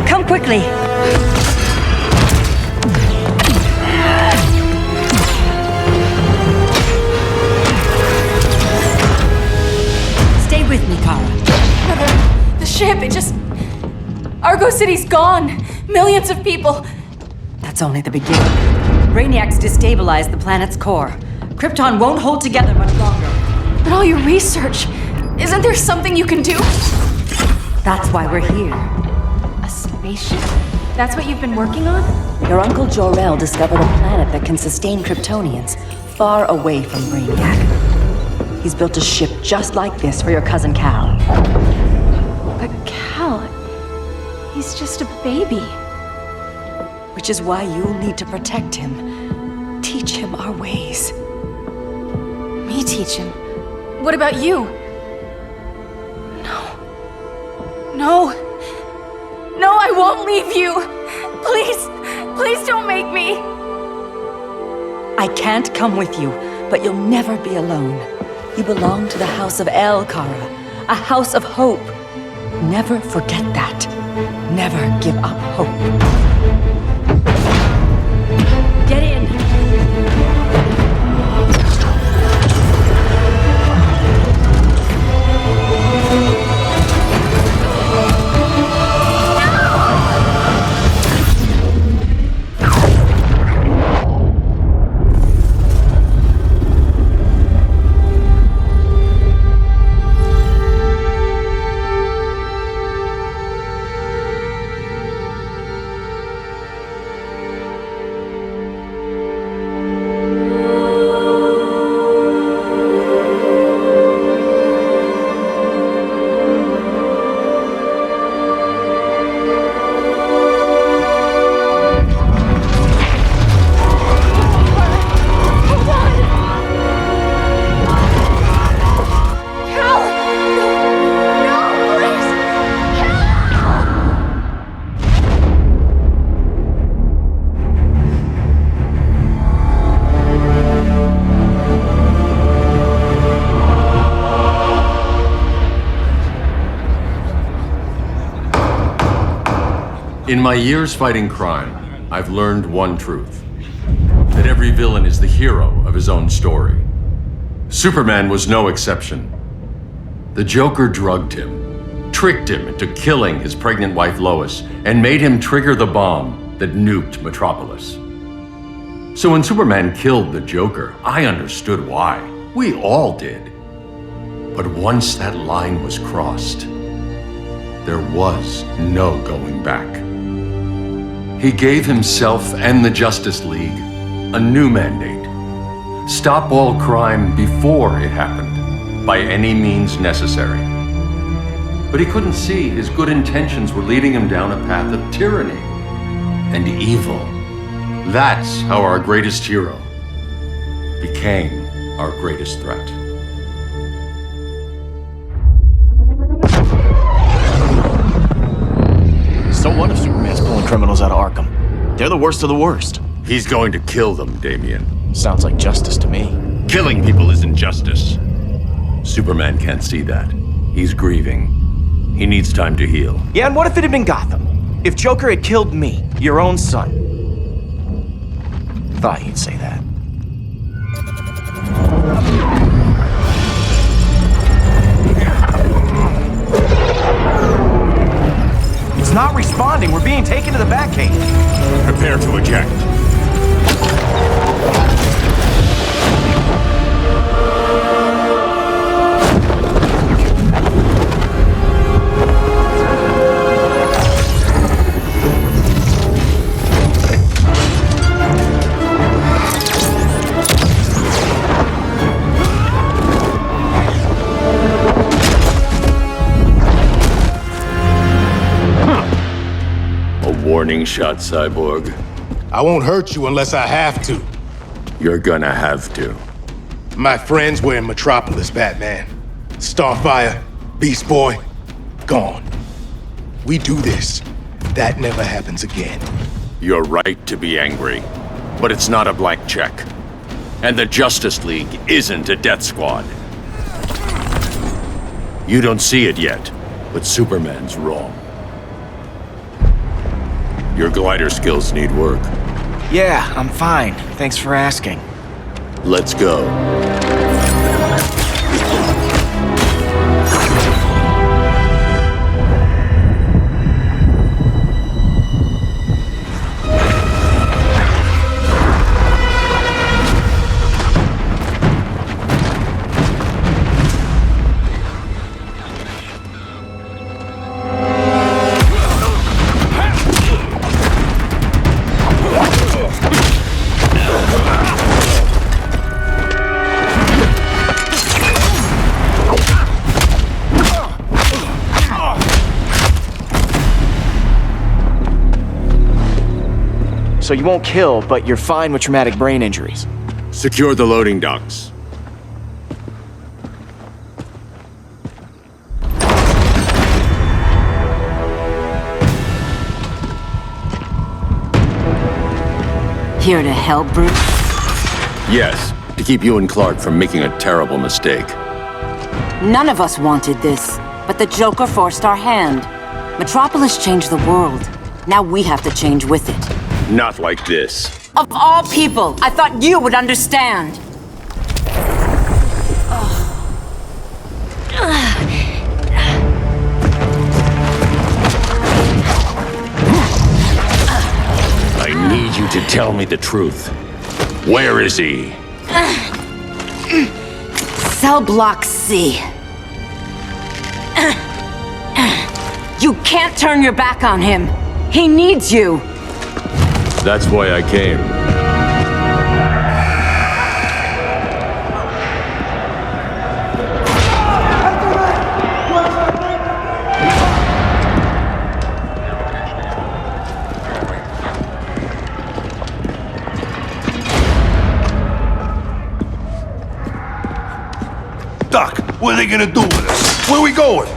Come quickly. Stay with me, Kara. Mother, the ship, it just... Argo City's gone. Millions of people. That's only the beginning. Brainiac's destabilized the planet's core. Krypton won't hold together much longer. But all your research, isn't there something you can do? That's why we're here. A spaceship? That's what you've been working on? Your uncle Jor-El discovered a planet that can sustain Kryptonians far away from Brainiac. He's built a ship just like this for your cousin Cal. But Cal, he's just a baby. Which is why you'll need to protect him. Teach him our ways. Me teach him? What about you? No, I won't leave you. Please don't make me. I can't come with you, but you'll never be alone. You belong to the House of El, Kara. A house of hope. Never forget that. Never give up hope. Get in. In my years fighting crime, I've learned one truth. That every villain is the hero of his own story. Superman was no exception. The Joker drugged him, tricked him into killing his pregnant wife Lois, and made him trigger the bomb that nuked Metropolis. So when Superman killed the Joker, I understood why. We all did. But once that line was crossed, there was no going back. He gave himself and the Justice League a new mandate. Stop all crime before it happened, by any means necessary. But he couldn't see his good intentions were leading him down a path of tyranny and evil. That's how our greatest hero became our greatest threat. So what if Superman's pulling criminals out of Arkham? They're the worst of the worst. He's going to kill them, Damian. Sounds like justice to me. Killing people isn't justice. Superman can't see that. He's grieving. He needs time to heal. Yeah, and what if it had been Gotham? If Joker had killed me, your own son? Thought you'd say that. It's not responding. We're being taken to the Batcave. Prepare to eject. Warning shot, Cyborg. I won't hurt you unless I have to. You're gonna have to. My friends were in Metropolis, Batman. Starfire, Beast Boy, gone. We do this. That never happens again. You're right to be angry, but it's not a blank check. And the Justice League isn't a death squad. You don't see it yet, but Superman's wrong. Your glider skills need work. Yeah, I'm fine. Thanks for asking. Let's go. So you won't kill, but you're fine with traumatic brain injuries. Secure the loading docks. Here to help, Bruce? Yes, to keep you and Clark from making a terrible mistake. None of us wanted this, but the Joker forced our hand. Metropolis changed the world. Now we have to change with it. Not like this. Of all people, I thought you would understand. I need you to tell me the truth. Where is he? Cell Block C. You can't turn your back on him. He needs you. That's why I came. Doc, what are they gonna do with us? Where we going?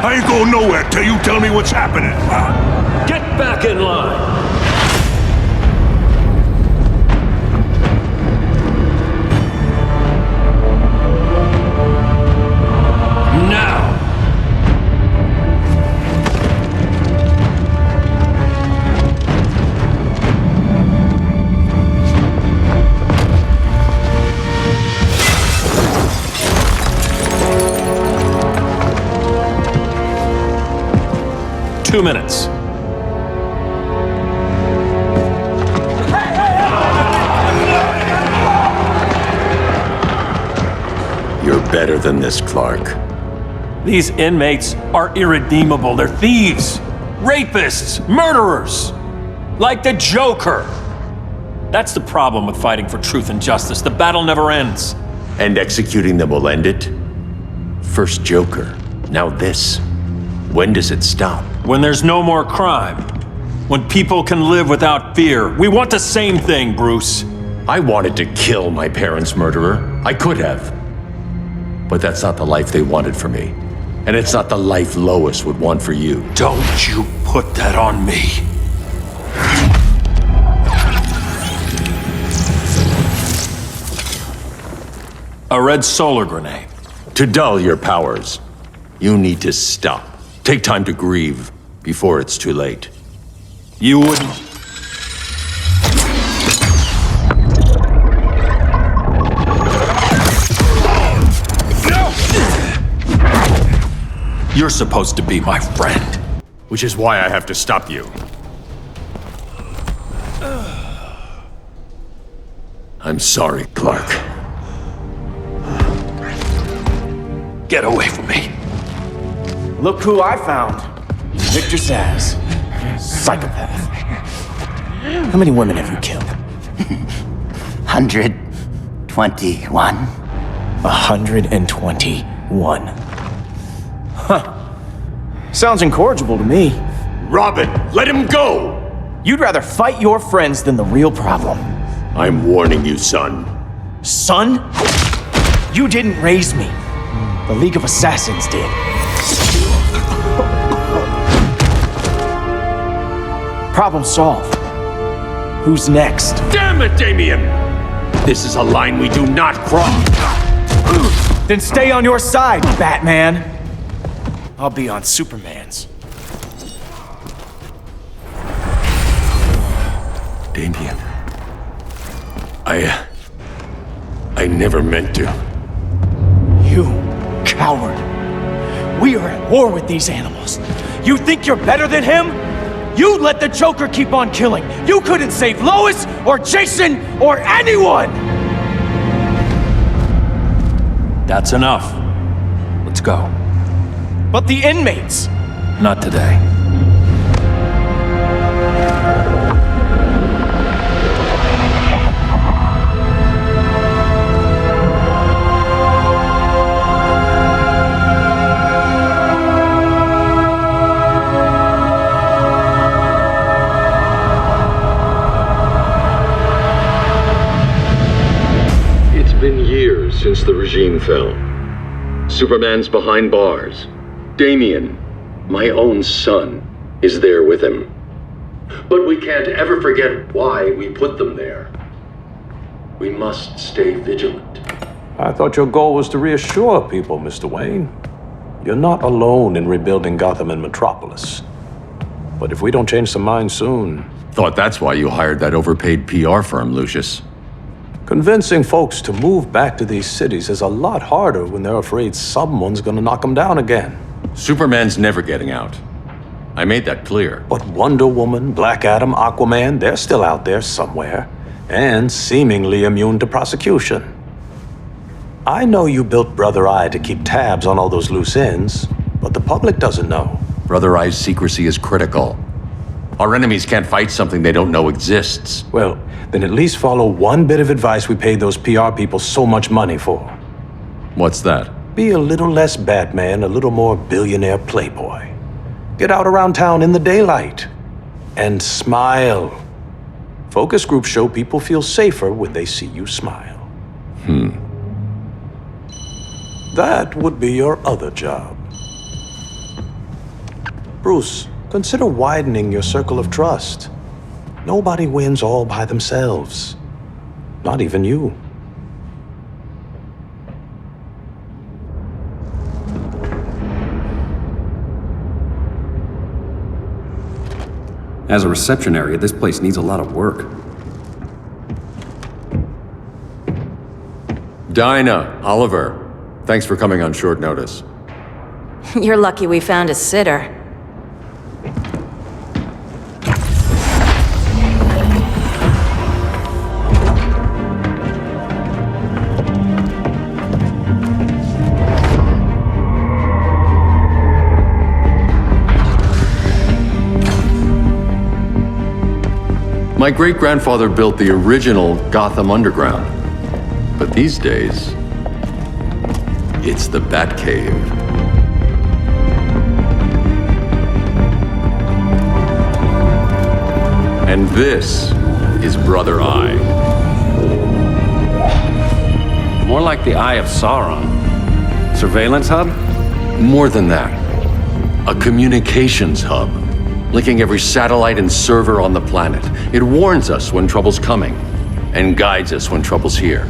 I ain't going nowhere till you tell me what's happening. Get back in line! Now! Two minutes. You're better than this, Clark. These inmates are irredeemable. They're thieves, rapists, murderers. Like the Joker. That's the problem with fighting for truth and justice. The battle never ends. And executing them will end it? First Joker, now this. When does it stop? When there's no more crime. When people can live without fear. We want the same thing, Bruce. I wanted to kill my parents' murderer. I could have. But that's not the life they wanted for me. And it's not the life Lois would want for you. Don't you put that on me. A red solar grenade. To dull your powers, you need to stop. Take time to grieve before it's too late. You wouldn't. You're supposed to be my friend. Which is why I have to stop you. I'm sorry, Clark. Get away from me. Look who I found. Victor Zsasz. Psychopath. How many women have you killed? 121. 121. Huh. Sounds incorrigible to me. Robin, let him go! You'd rather fight your friends than the real problem. I'm warning you, son. Son? You didn't raise me. The League of Assassins did. Problem solved. Who's next? Damn it, Damien! This is a line we do not cross. Then stay on your side, Batman. I'll be on Superman's. Damien. I never meant to. You coward. We are at war with these animals. You think you're better than him? You let the Joker keep on killing. You couldn't save Lois or Jason or anyone! That's enough. Let's go. But the inmates! Not today. It's been years since the regime fell. Superman's behind bars. Damien, my own son, is there with him. But we can't ever forget why we put them there. We must stay vigilant. I thought your goal was to reassure people, Mr. Wayne. You're not alone in rebuilding Gotham and Metropolis. But if we don't change some minds soon... Thought that's why you hired that overpaid PR firm, Lucius. Convincing folks to move back to these cities is a lot harder when they're afraid someone's gonna knock them down again. Superman's never getting out. I made that clear. But Wonder Woman, Black Adam, Aquaman, they're still out there somewhere, and seemingly immune to prosecution. I know you built Brother Eye to keep tabs on all those loose ends, but the public doesn't know. Brother Eye's secrecy is critical. Our enemies can't fight something they don't know exists. Well, then at least follow one bit of advice we paid those PR people so much money for. What's that? Be a little less Batman, a little more billionaire playboy. Get out around town in the daylight. And smile. Focus groups show people feel safer when they see you smile. That would be your other job. Bruce, consider widening your circle of trust. Nobody wins all by themselves. Not even you. As a reception area, this place needs a lot of work. Dinah, Oliver, thanks for coming on short notice. You're lucky we found a sitter. My great-grandfather built the original Gotham Underground. But these days, it's the Batcave. And this is Brother Eye. More like the Eye of Sauron. Surveillance hub? More than that. A communications hub, linking every satellite and server on the planet. It warns us when trouble's coming, and guides us when trouble's here.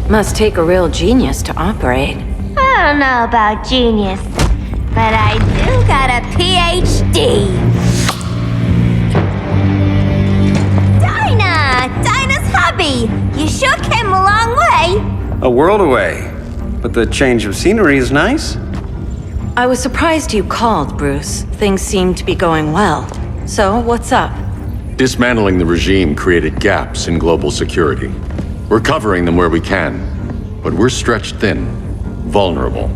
Must take a real genius to operate. I don't know about genius, but I do got a PhD. Dinah's hubby. You sure came a long way. A world away. But the change of scenery is nice. I was surprised you called, Bruce. Things seem to be going well. So, what's up? Dismantling the regime created gaps in global security. We're covering them where we can, but we're stretched thin, vulnerable.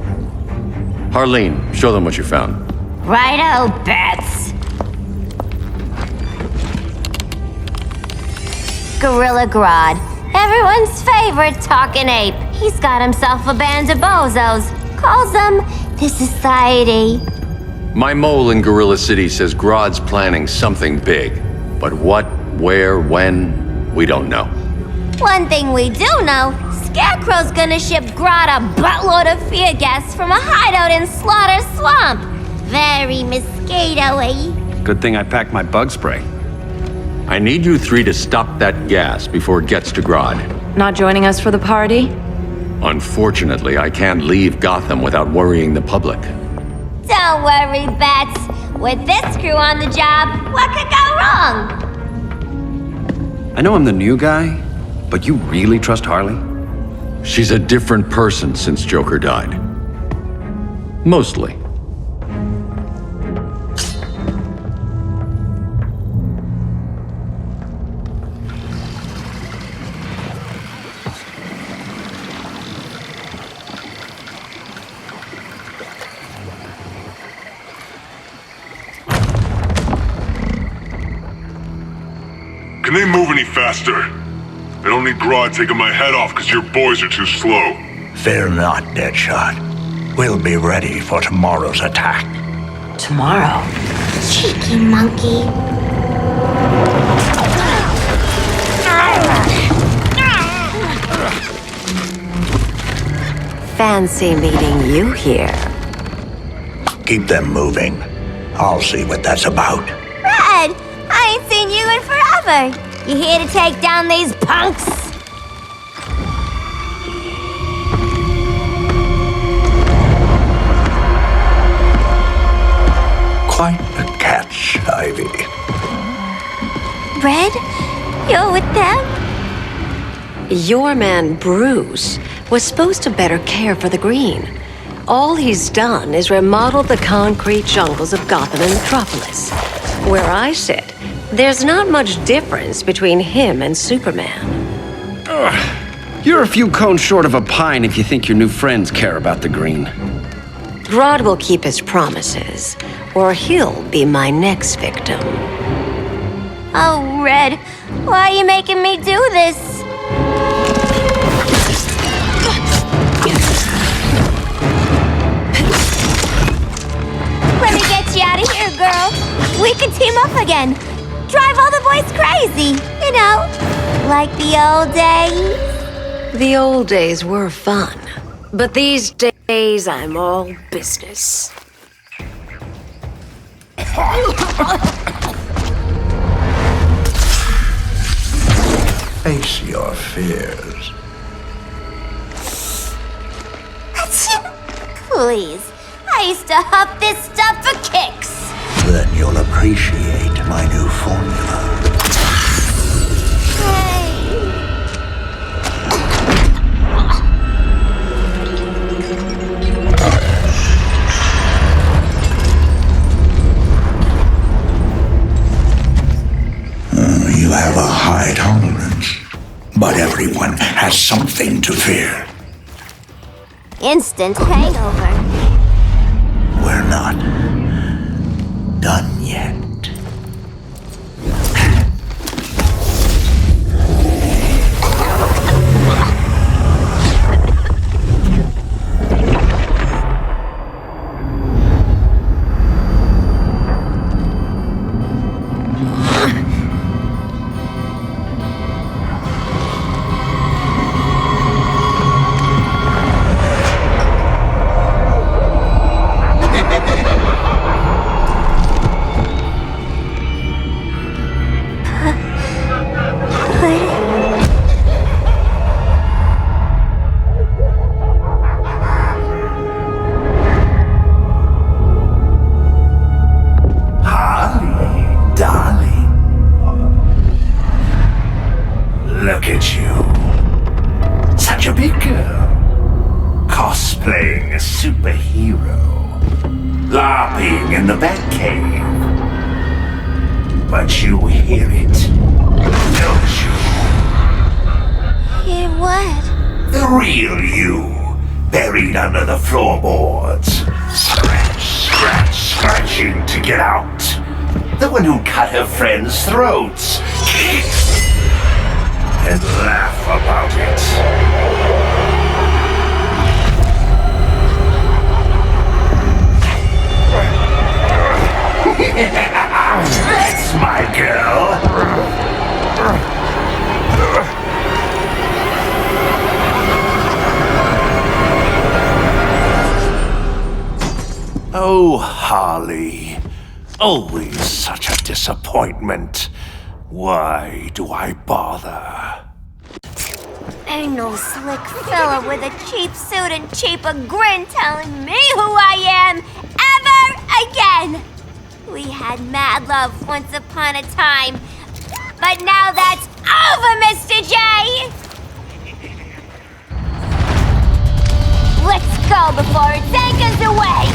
Harleen, show them what you found. Righto, Bats. Gorilla Grodd. Everyone's favorite talking ape. He's got himself a band of bozos. Calls them the Society. My mole in Gorilla City says Grodd's planning something big. But what, where, when, we don't know. One thing we do know, Scarecrow's gonna ship Grodd a buttload of fear gas from a hideout in Slaughter Swamp. Very mosquito-y. Good thing I packed my bug spray. I need you three to stop that gas before it gets to Grodd. Not joining us for the party? Unfortunately, I can't leave Gotham without worrying the public. Don't worry, Bats. With this crew on the job, what could go wrong? I know I'm the new guy, but you really trust Harley? She's a different person since Joker died. Mostly. Can they move any faster? I don't need Grodd taking my head off because your boys are too slow. Fear not, Deadshot. We'll be ready for tomorrow's attack. Tomorrow? Cheeky monkey. Fancy meeting you here. Keep them moving. I'll see what that's about. Red, I ain't seen you in forever. You here to take down these punks? Quite a catch, Ivy. Red, you're with them? Your man, Bruce, was supposed to better care for the Green. All he's done is remodel the concrete jungles of Gotham and Metropolis. Where I sit, there's not much difference between him and Superman. You're a few cones short of a pine if you think your new friends care about the Green. Grodd will keep his promises, or he'll be my next victim. Oh, Red, why are you making me do this? Let me get you out of here, girl. We can team up again. Drive all the boys crazy. You know, like the old days. The old days were fun, but these days I'm all business. Face your fears. Please, I used to huff this stuff for kicks. Then you'll appreciate my new formula. You have a high tolerance, but everyone has something to fear. Instant hangover. We're not done yet. Look at you. Such a big girl. Cosplaying a superhero. LARPing in the Batcave. But you hear it, don't you? Hear what? The real you, buried under the floorboards. Scratch, scratch, scratching to get out. The one who cut her friends' throats. And laugh about it. That's my girl. Oh, Harley. Always such a disappointment. Why do I bother? Ain't no slick fella with a cheap suit and cheaper grin telling me who I am ever again. We had mad love once upon a time, but now that's over, Mr. J! Let's go before it takes us away!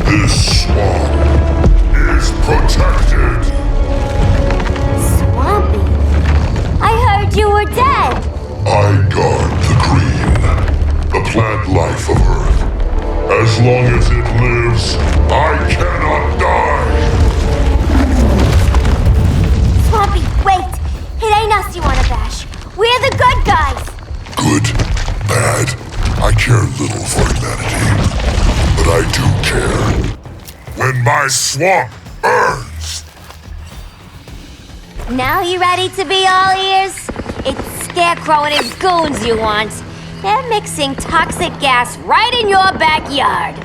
This swamp is protected. Swampy? I heard you were dead. I guard the green, the plant life of Earth. As long as it lives, I cannot die. Swampy, wait! It ain't us you wanna bash. We're the good guys. Good, bad, I care little for humanity. But I do care. When my swamp burns! Now you ready to be all ears? It's Scarecrow and his goons you want. They're mixing toxic gas right in your backyard.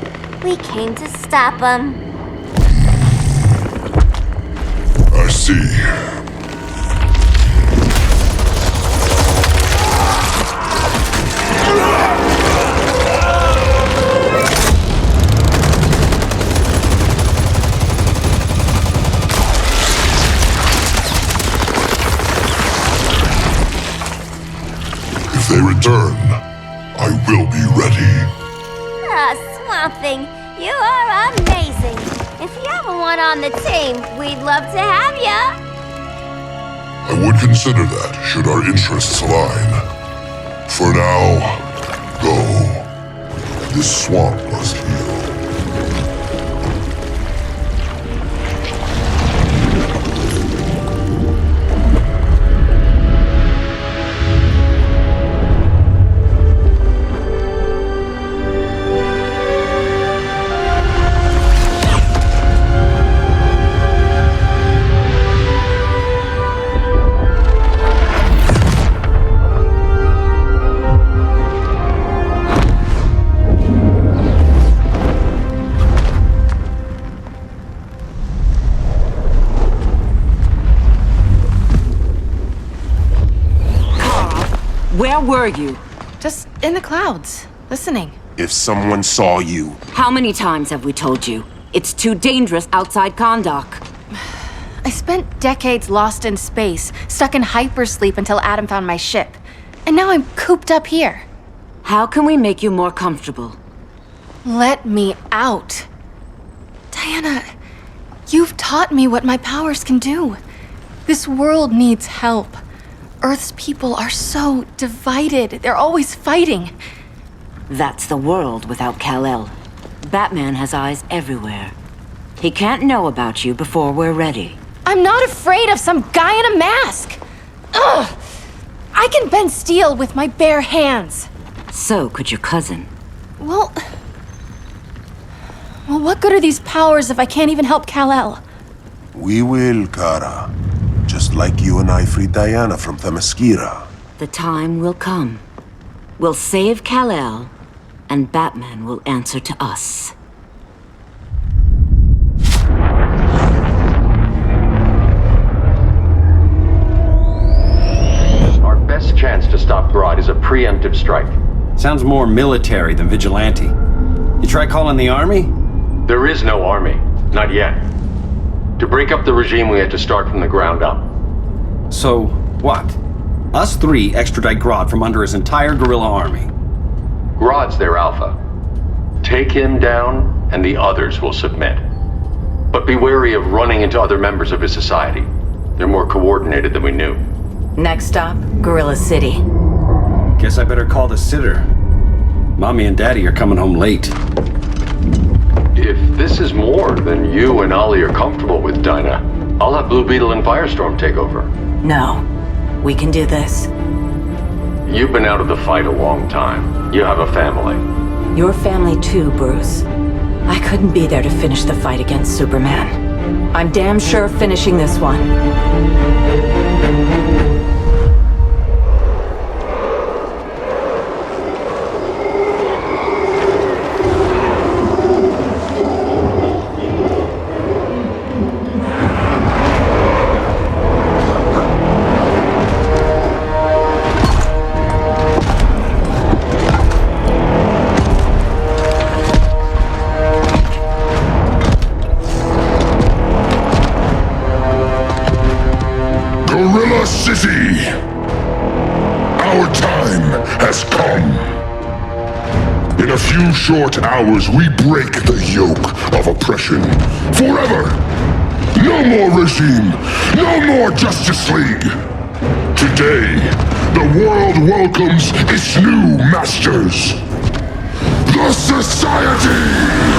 We came to stop them. I see. If they return, I will be ready. Ah, Swamp Thing, you are amazing. If you ever want on the team, we'd love to have ya. I would consider that, should our interests align. For now, go. This swamp must heal. Where were you? Just in the clouds, listening. If someone saw you, How many times have we told you? It's too dangerous outside Kahndaq. I spent decades lost in space, stuck in hypersleep until Adam found my ship. And now I'm cooped up here. How can we make you more comfortable? Let me out. Diana, you've taught me what my powers can do. This world needs help. Earth's people are so divided. They're always fighting. That's the world without Kal-El. Batman has eyes everywhere. He can't know about you before we're ready. I'm not afraid of some guy in a mask. Ugh! I can bend steel with my bare hands. So could your cousin. Well, what good are these powers if I can't even help Kal-El? we will, Kara. Just like you and I freed Diana from Themyscira. The time will come. We'll save Kal-El, and Batman will answer to us. Our best chance to stop Grodd is a preemptive strike. Sounds more military than vigilante. You try calling the army? There is no army. Not yet. To break up the regime, we had to start from the ground up. So, what? Us three extradite Grodd from under his entire guerrilla army. Grodd's their alpha. Take him down, and the others will submit. But be wary of running into other members of his society. They're more coordinated than we knew. Next stop, Gorilla City. Guess I better call the sitter. Mommy and Daddy are coming home late. If this is more than you and Ollie are comfortable with, Dinah, I'll have Blue Beetle and Firestorm take over. No, we can do this. You've been out of the fight a long time. You have a family. Your family too, Bruce. I couldn't be there to finish the fight against Superman. I'm damn sure finishing this one. busy. Our time has come. In a few short hours, we break the yoke of oppression. Forever! No more regime! No more Justice League! Today, the world welcomes its new masters. The Society!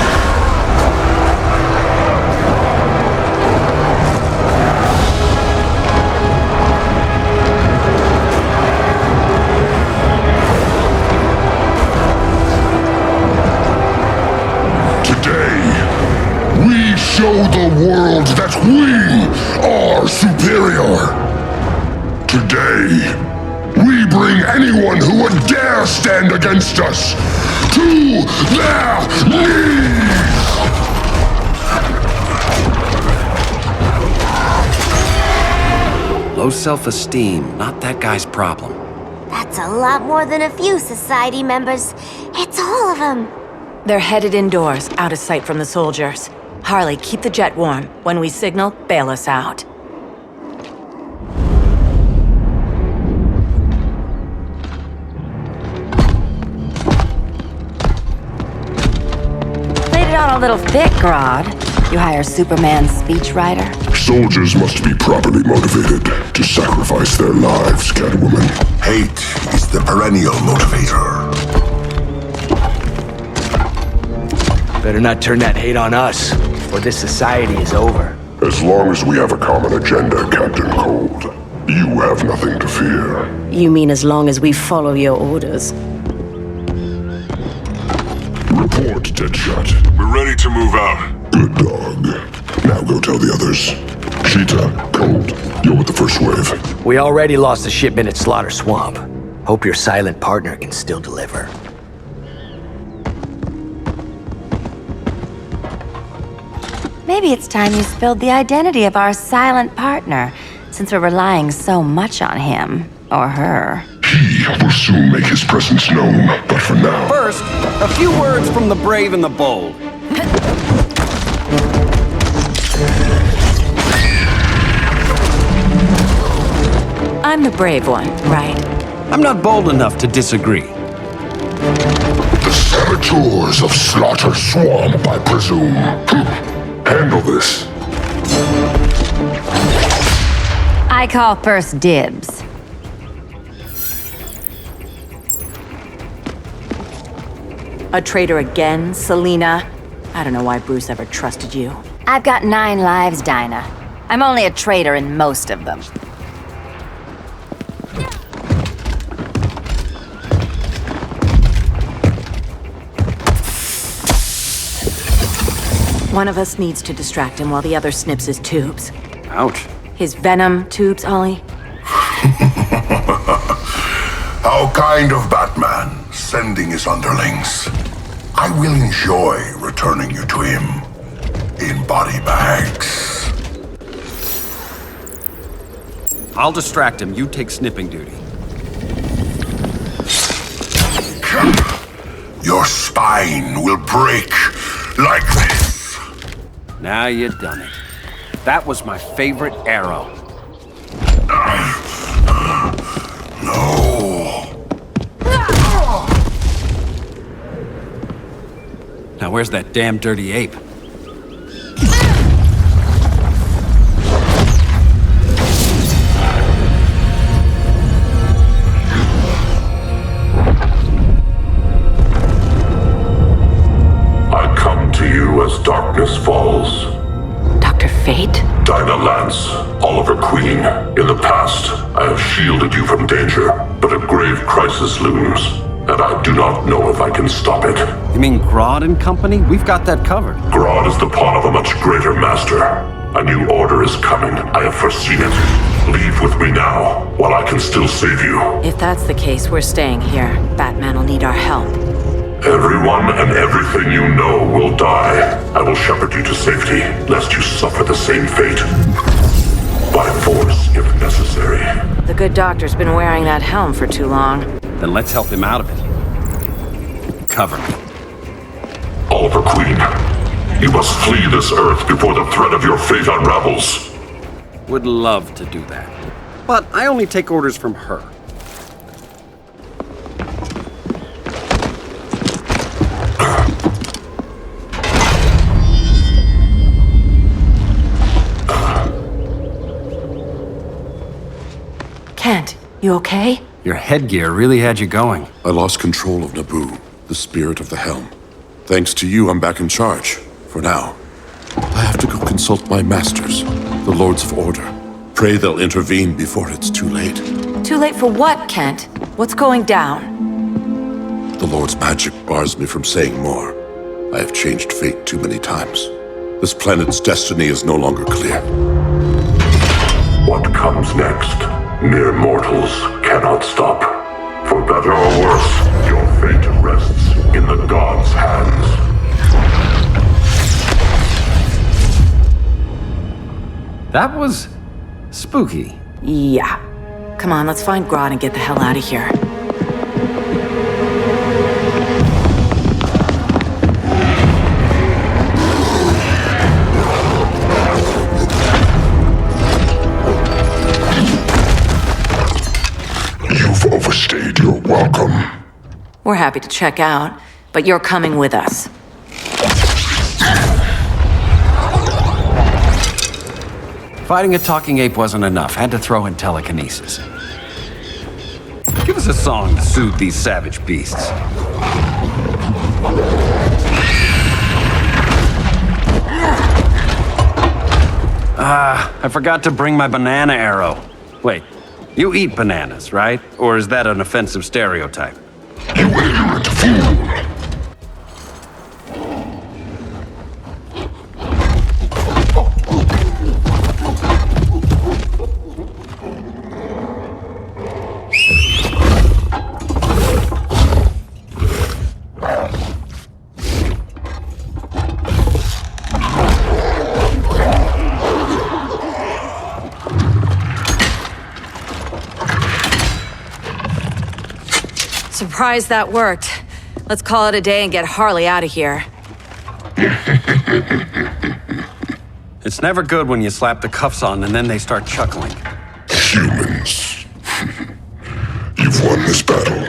Show the world that we are superior. Today, we bring anyone who would dare stand against us to their knees! Low self-esteem, not that guy's problem. That's a lot more than a few Society members. It's all of them. They're headed indoors, out of sight from the soldiers. Harley, keep the jet warm. When we signal, bail us out. Played it on a little thick, Grodd. You hire Superman's speechwriter? Soldiers must be properly motivated to sacrifice their lives, Catwoman. Hate is the perennial motivator. Better not turn that hate on us, or this society is over. As long as we have a common agenda, Captain Cold, you have nothing to fear. You mean as long as we follow your orders? Report, Deadshot. We're ready to move out. Good dog. Now go tell the others. Cheetah, Cold, you're with the first wave. We already lost a shipment at Slaughter Swamp. Hope your silent partner can still deliver. Maybe it's time you spilled the identity of our silent partner, since we're relying so much on him, or her. He will soon make his presence known, but for now... First, a few words from the brave and the bold. I'm the brave one, right? I'm not bold enough to disagree. The saboteurs of Slaughter Swamp, I presume. Handle this. I call first dibs. A traitor again, Selina? I don't know why Bruce ever trusted you. I've got 9 lives, Dinah. I'm only a traitor in most of them. One of us needs to distract him while the other snips his tubes. Ouch. His venom tubes, Ollie. How kind of Batman, sending his underlings. I will enjoy returning you to him in body bags. I'll distract him. You take snipping duty. Your spine will break like this. Now you done it. That was my favorite arrow. No. Now where's that damn dirty ape? I come to you as darkness falls. Dr. Fate? Dinah Lance, Oliver Queen. In the past, I have shielded you from danger, but a grave crisis looms, and I do not know if I can stop it. You mean Grodd and company? We've got that covered. Grodd is the pawn of a much greater master. A new order is coming. I have foreseen it. Leave with me now, while I can still save you. If that's the case, we're staying here. Batman will need our help. Everyone and everything you know will die. I will shepherd you to safety, lest you suffer the same fate. By force, if necessary. The good doctor's been wearing that helm for too long. Then let's help him out of it. Cover me. Oliver Queen, you must flee this Earth before the threat of your fate unravels. Would love to do that. but I only take orders from her. Kent, you okay? Your headgear really had you going. I lost control of Naboo, the spirit of the helm. Thanks to you, I'm back in charge. For now. I have to go consult my masters, the Lords of Order. Pray they'll intervene before it's too late. Too late for what, Kent? What's going down? The Lord's magic bars me from saying more. I have changed fate too many times. This planet's destiny is no longer clear. What comes next? Mere mortals cannot stop. For better or worse, your fate rests in the gods' hands. That was spooky. Yeah. Come on, let's find Grodd and get the hell out of here. You've overstayed your welcome. We're happy to check out, but you're coming with us. Fighting a talking ape wasn't enough. Had to throw in telekinesis. Give us a song to soothe these savage beasts. I forgot to bring my banana arrow. Wait, you eat bananas, right? Or is that an offensive stereotype? You ignorant fool! Surprised that worked. Let's call it a day and get Harley out of here. It's never good when you slap the cuffs on and then they start chuckling. Humans. You've won this battle,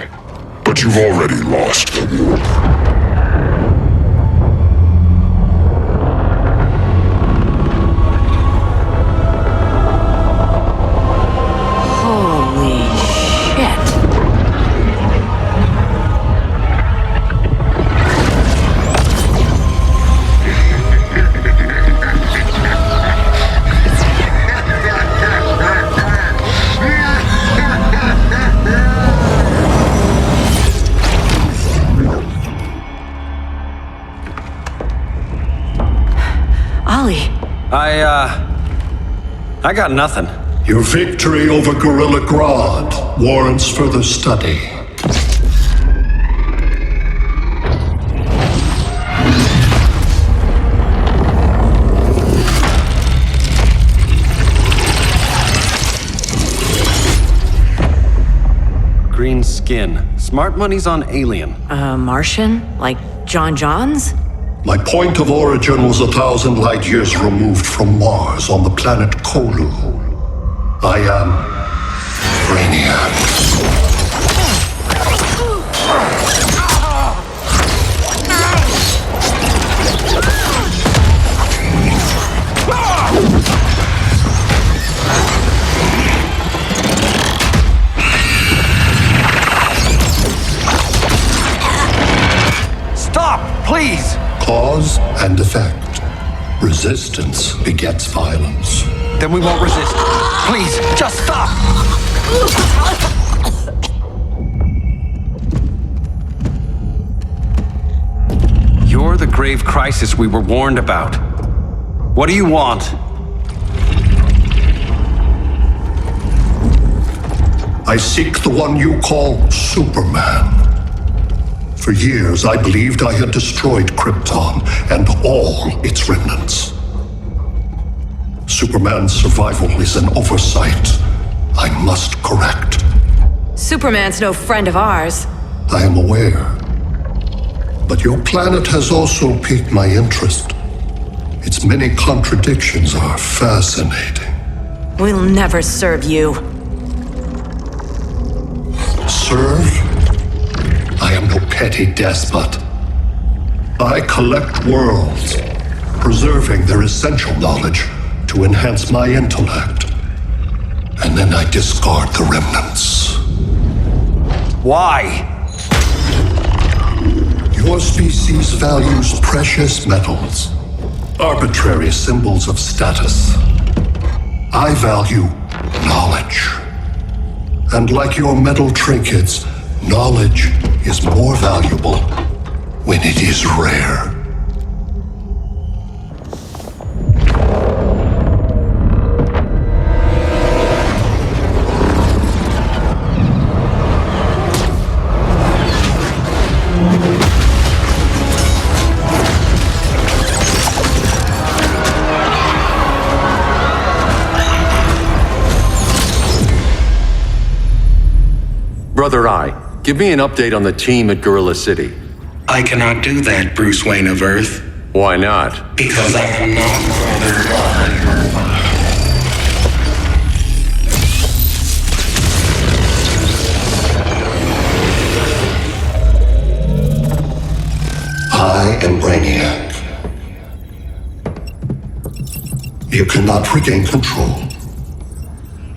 but you've already lost the war. I got nothing. Your victory over Gorilla Grodd warrants further study. Green skin. Smart money's on alien. Martian? Like John Johns? My point of origin was 1,000 light years removed from Mars on the planet Kolu. I am Brainiac. Stop, please! Cause and effect. Resistance begets violence. Then we won't resist. Please, just stop! You're the grave crisis we were warned about. What do you want? I seek the one you call Superman. For years, I believed I had destroyed Krypton and all its remnants. Superman's survival is an oversight I must correct. Superman's no friend of ours. I am aware. But your planet has also piqued my interest. Its many contradictions are fascinating. We'll never serve you. serve? I am no petty despot. I collect worlds, preserving their essential knowledge to enhance my intellect. And then I discard the remnants. Why? Your species values precious metals, arbitrary symbols of status. I value knowledge. And like your metal trinkets, knowledge is more valuable when it is rare. Brother Eye, give me an update on the team at Gorilla City. I cannot do that, Bruce Wayne of Earth. Why not? Because I am not Brother I am Brainiac. You cannot regain control.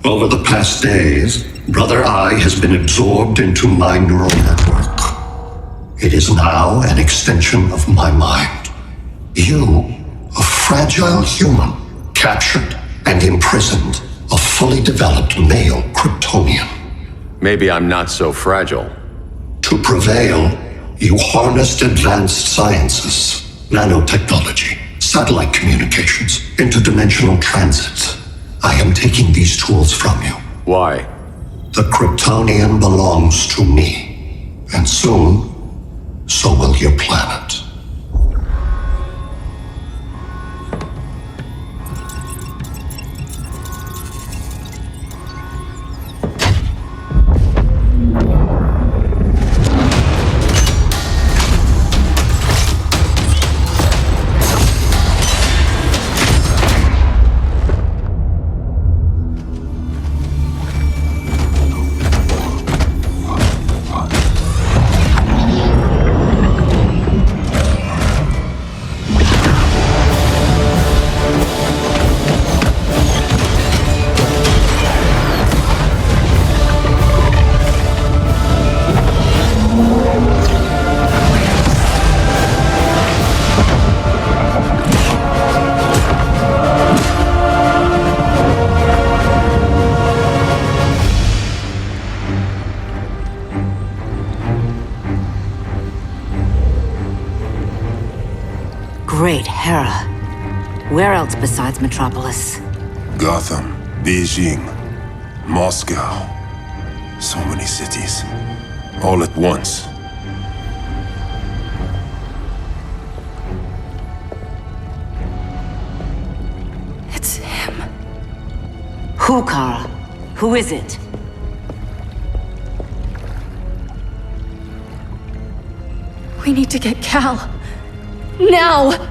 Over the past days, Brother Eye has been absorbed into my neural network. It is now an extension of my mind. You, a fragile human, captured and imprisoned a fully developed male Kryptonian. Maybe I'm not so fragile. To prevail, you harnessed advanced sciences, nanotechnology, satellite communications, interdimensional transit. I am taking these tools from you. Why? The Kryptonian belongs to me, and soon, so will your planet. Great Hera. Where else besides Metropolis? Gotham, Beijing, Moscow. So many cities. All at once. It's him. Who, Kara? Who is it? We need to get Cal. Now!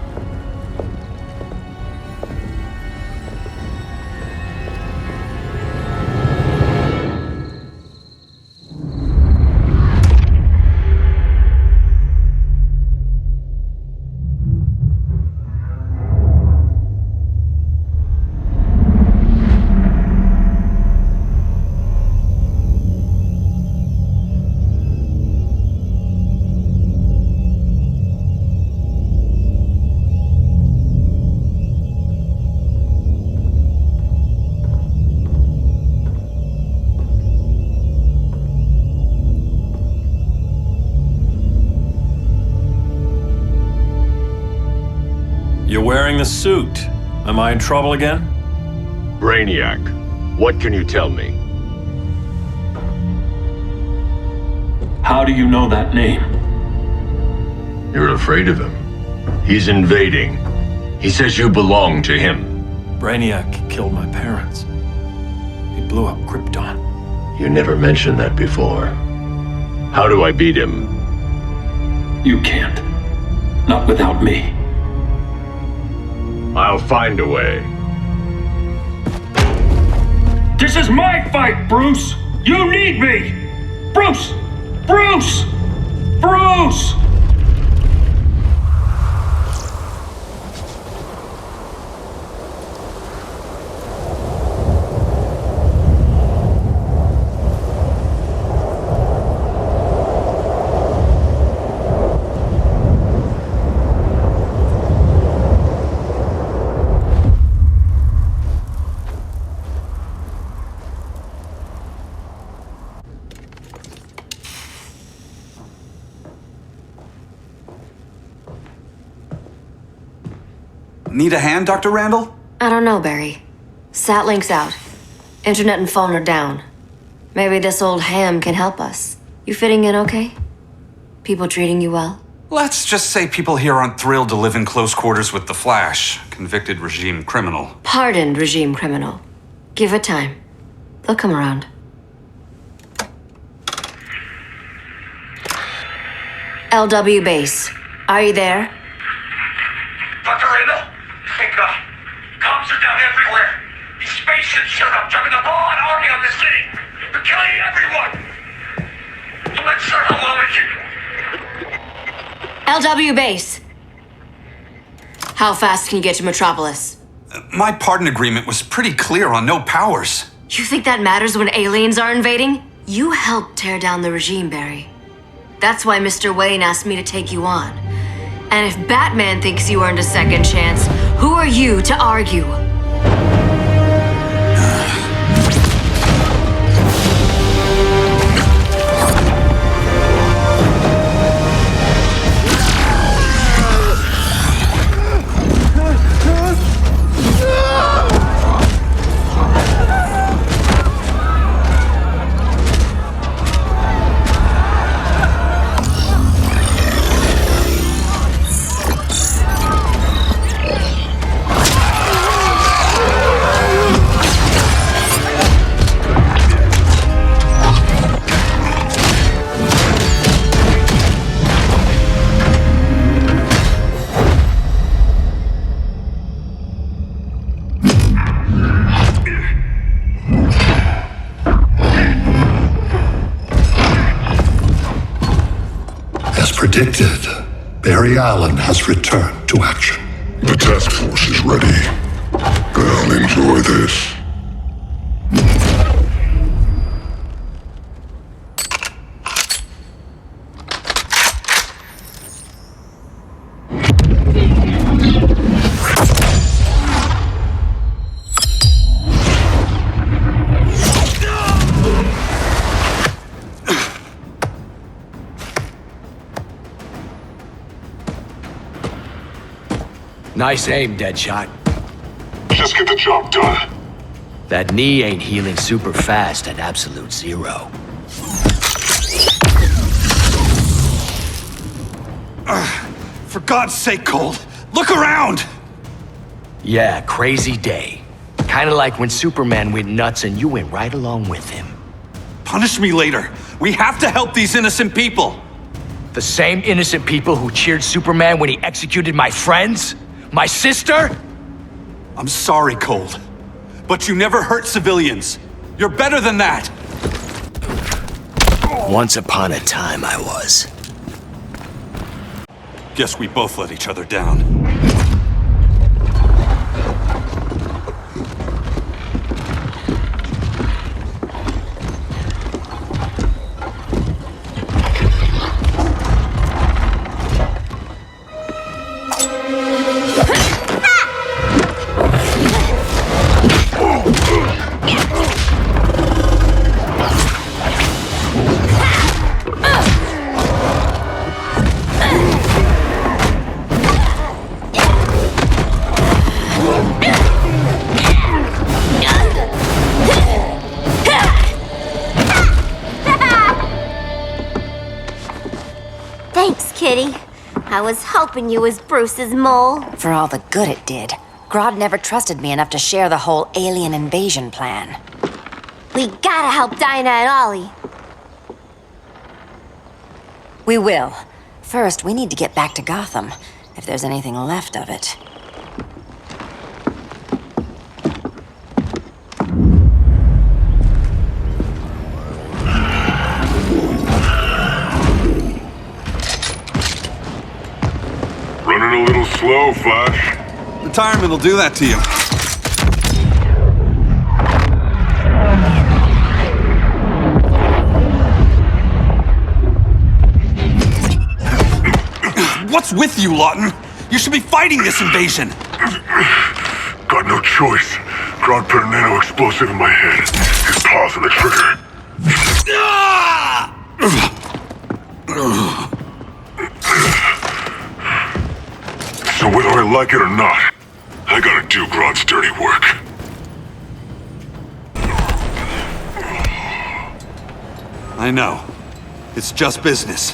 You're wearing the suit. Am I in trouble again? Brainiac, what can you tell me? How do you know that name? You're afraid of him. He's invading. He says you belong to him. Brainiac killed my parents. He blew up Krypton. You never mentioned that before. How do I beat him? You can't. Not without me. I'll find a way. This is my fight, Bruce! You need me! Bruce! Bruce! Bruce! Need a hand, Dr. Randall? I don't know, Barry. Satlink's out. Internet and phone are down. Maybe this old ham can help us. You fitting in okay? People treating you well? Let's just say people here aren't thrilled to live in close quarters with the Flash, convicted regime criminal. Pardoned regime criminal. Give it time. They'll come around. LW base. Are you there? Dr. Randall? Thank God. Cops are down everywhere. These spaceships showed up, driving the ball and army on the city. They're killing everyone. I'm not sure how long it can... LW base. How fast can you get to Metropolis? My pardon agreement was pretty clear on no powers. You think that matters when aliens are invading? You helped tear down the regime, Barry. That's why Mr. Wayne asked me to take you on. And if Batman thinks you earned a second chance, who are you to argue? Predicted, Barry Allen has returned to action. The task force is ready. They'll enjoy this. Nice aim, Deadshot. Just get the job done. That knee ain't healing super fast at absolute zero. For God's sake, Cold, look around! Yeah, crazy day. Kinda like when Superman went nuts and you went right along with him. Punish me later. We have to help these innocent people. The same innocent people who cheered Superman when he executed my friends? My sister? I'm sorry, Cold, but you never hurt civilians. You're better than that. Once upon a time, I was. Guess we both let each other down. Kitty. I was hoping you was Bruce's mole. For all the good it did. Grodd never trusted me enough to share the whole alien invasion plan. We gotta help Dinah and Ollie. We will. First, we need to get back to Gotham, if there's anything left of it. go, Flash. Retirement will do that to you. What's with you, Lawton? You should be fighting this invasion. Got no choice. Grodd put a nano explosive in my head. His paws on the trigger. So whether I like it or not, I gotta do Grodd's dirty work. I know. It's just business.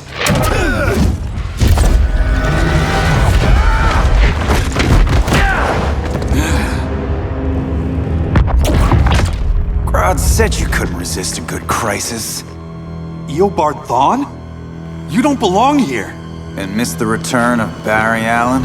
Grodd said you couldn't resist a good crisis. Eobard Thawne? You don't belong here. And miss the return of Barry Allen?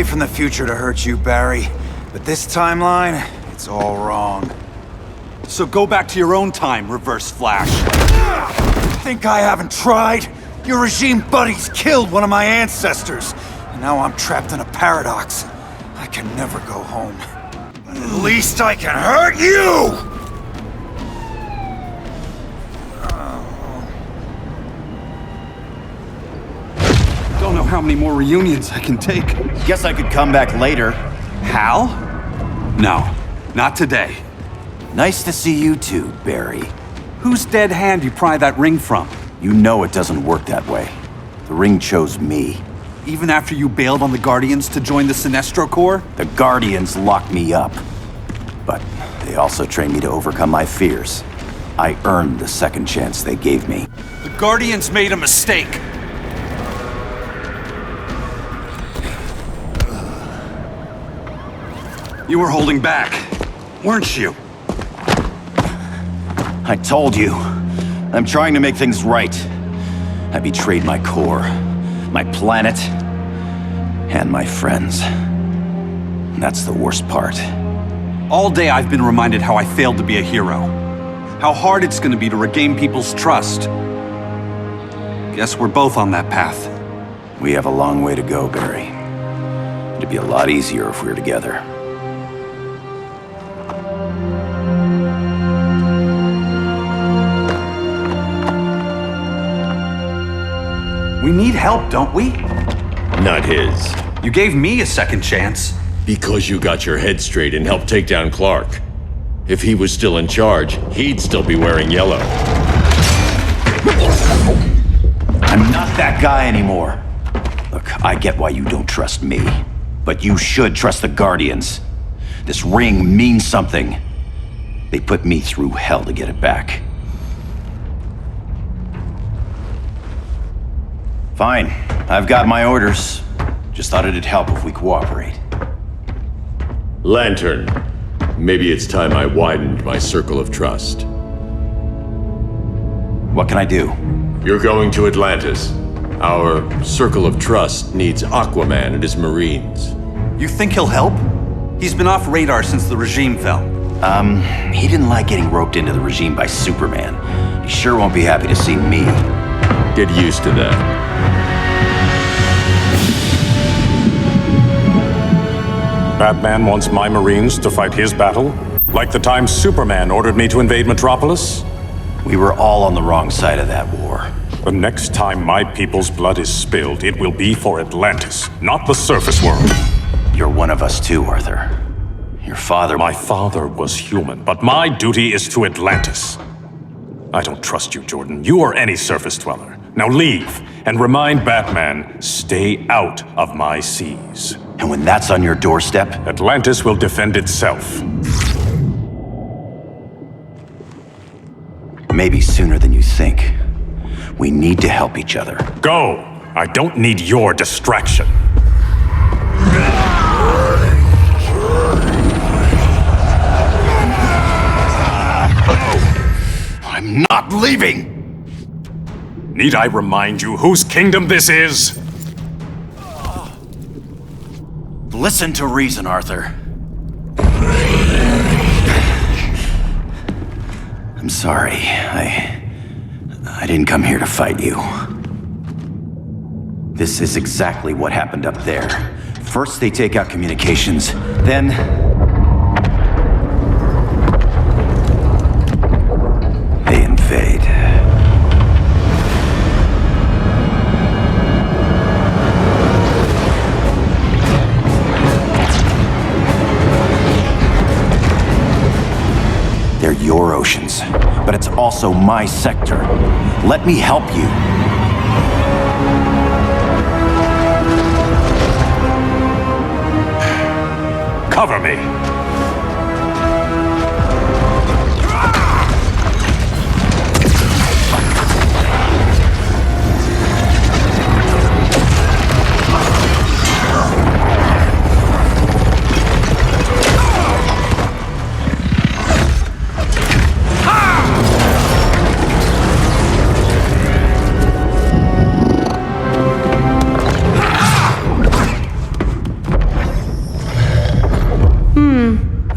From the future to hurt you, Barry. But this timeline, it's all wrong. So go back to your own time, Reverse Flash. Think I haven't tried? Your regime buddies killed one of my ancestors. And now I'm trapped in a paradox. I can never go home. But at least I can hurt you! Don't know how many more reunions I can take. Guess I could come back later. Hal? No, not today. Nice to see you too, Barry. Whose dead hand you pry that ring from? You know it doesn't work that way. The ring chose me. Even after you bailed on the Guardians to join the Sinestro Corps? The Guardians locked me up. But they also trained me to overcome my fears. I earned the second chance they gave me. The Guardians made a mistake. You were holding back, weren't you? I told you. I'm trying to make things right. I betrayed my core, my planet, and my friends. And that's the worst part. All day I've been reminded how I failed to be a hero. How hard it's gonna be to regain people's trust. Guess we're both on that path. We have a long way to go, Barry. It'd be a lot easier if we were together. We need help, don't we? Not his. You gave me a second chance. Because you got your head straight and helped take down Clark. If he was still in charge, he'd still be wearing yellow. I'm not that guy anymore. Look, I get why you don't trust me. But you should trust the Guardians. This ring means something. They put me through hell to get it back. Fine. I've got my orders. Just thought it'd help if we cooperate. Lantern. Maybe it's time I widened my circle of trust. What can I do? You're going to Atlantis. Our circle of trust needs Aquaman and his Marines. You think he'll help? He's been off radar since the regime fell. He didn't like getting roped into the regime by Superman. He sure won't be happy to see me. Get used to that. Batman wants my Marines to fight his battle? Like the time Superman ordered me to invade Metropolis? We were all on the wrong side of that war. The next time my people's blood is spilled, it will be for Atlantis, not the surface world. You're one of us too, Arthur. Your father... My father was human, but my duty is to Atlantis. I don't trust you, Jordan. You or any surface dweller. Now leave, and remind Batman, stay out of my seas. And when that's on your doorstep? Atlantis will defend itself. Maybe sooner than you think. We need to help each other. Go! I don't need your distraction. I'm not leaving! Need I remind you whose kingdom this is? Listen to reason, Arthur. I'm sorry. I didn't come here to fight you. This is exactly what happened up there. First they take out communications, then... they invade. They're your oceans, but it's also my sector. Let me help you. Cover me!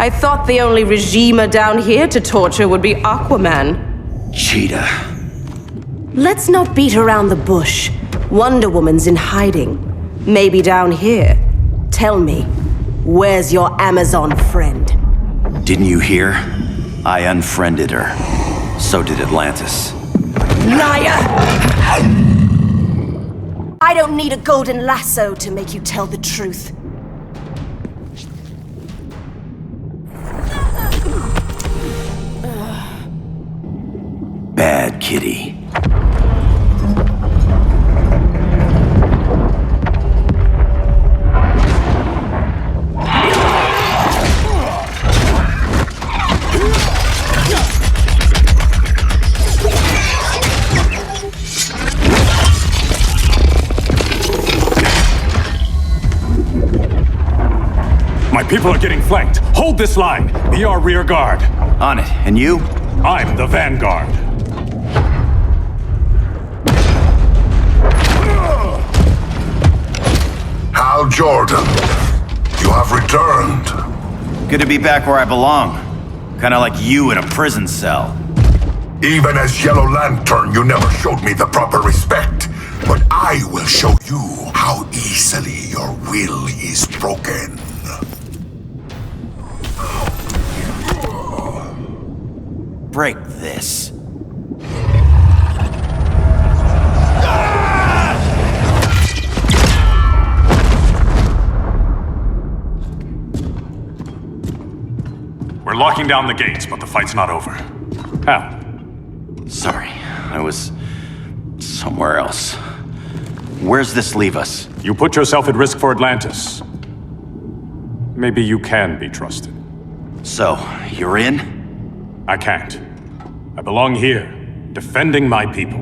I thought the only regimer down here to torture would be Aquaman. Cheetah. Let's not beat around the bush. Wonder Woman's in hiding. Maybe down here. Tell me, where's your Amazon friend? Didn't you hear? I unfriended her. So did Atlantis. Liar! I don't need a golden lasso to make you tell the truth. Bad kitty. My people are getting flanked. Hold this line. Be our rear guard. On it. And you? I'm the vanguard. Hal Jordan, you have returned. Good to be back where I belong. Kinda like you in a prison cell. Even as Yellow Lantern, you never showed me the proper respect. But I will show you how easily your will is broken. Break this. We're locking down the gates, but the fight's not over. Hal. Sorry, I was somewhere else. Where's this leave us? You put yourself at risk for Atlantis. Maybe you can be trusted. So, you're in? I can't. I belong here, defending my people.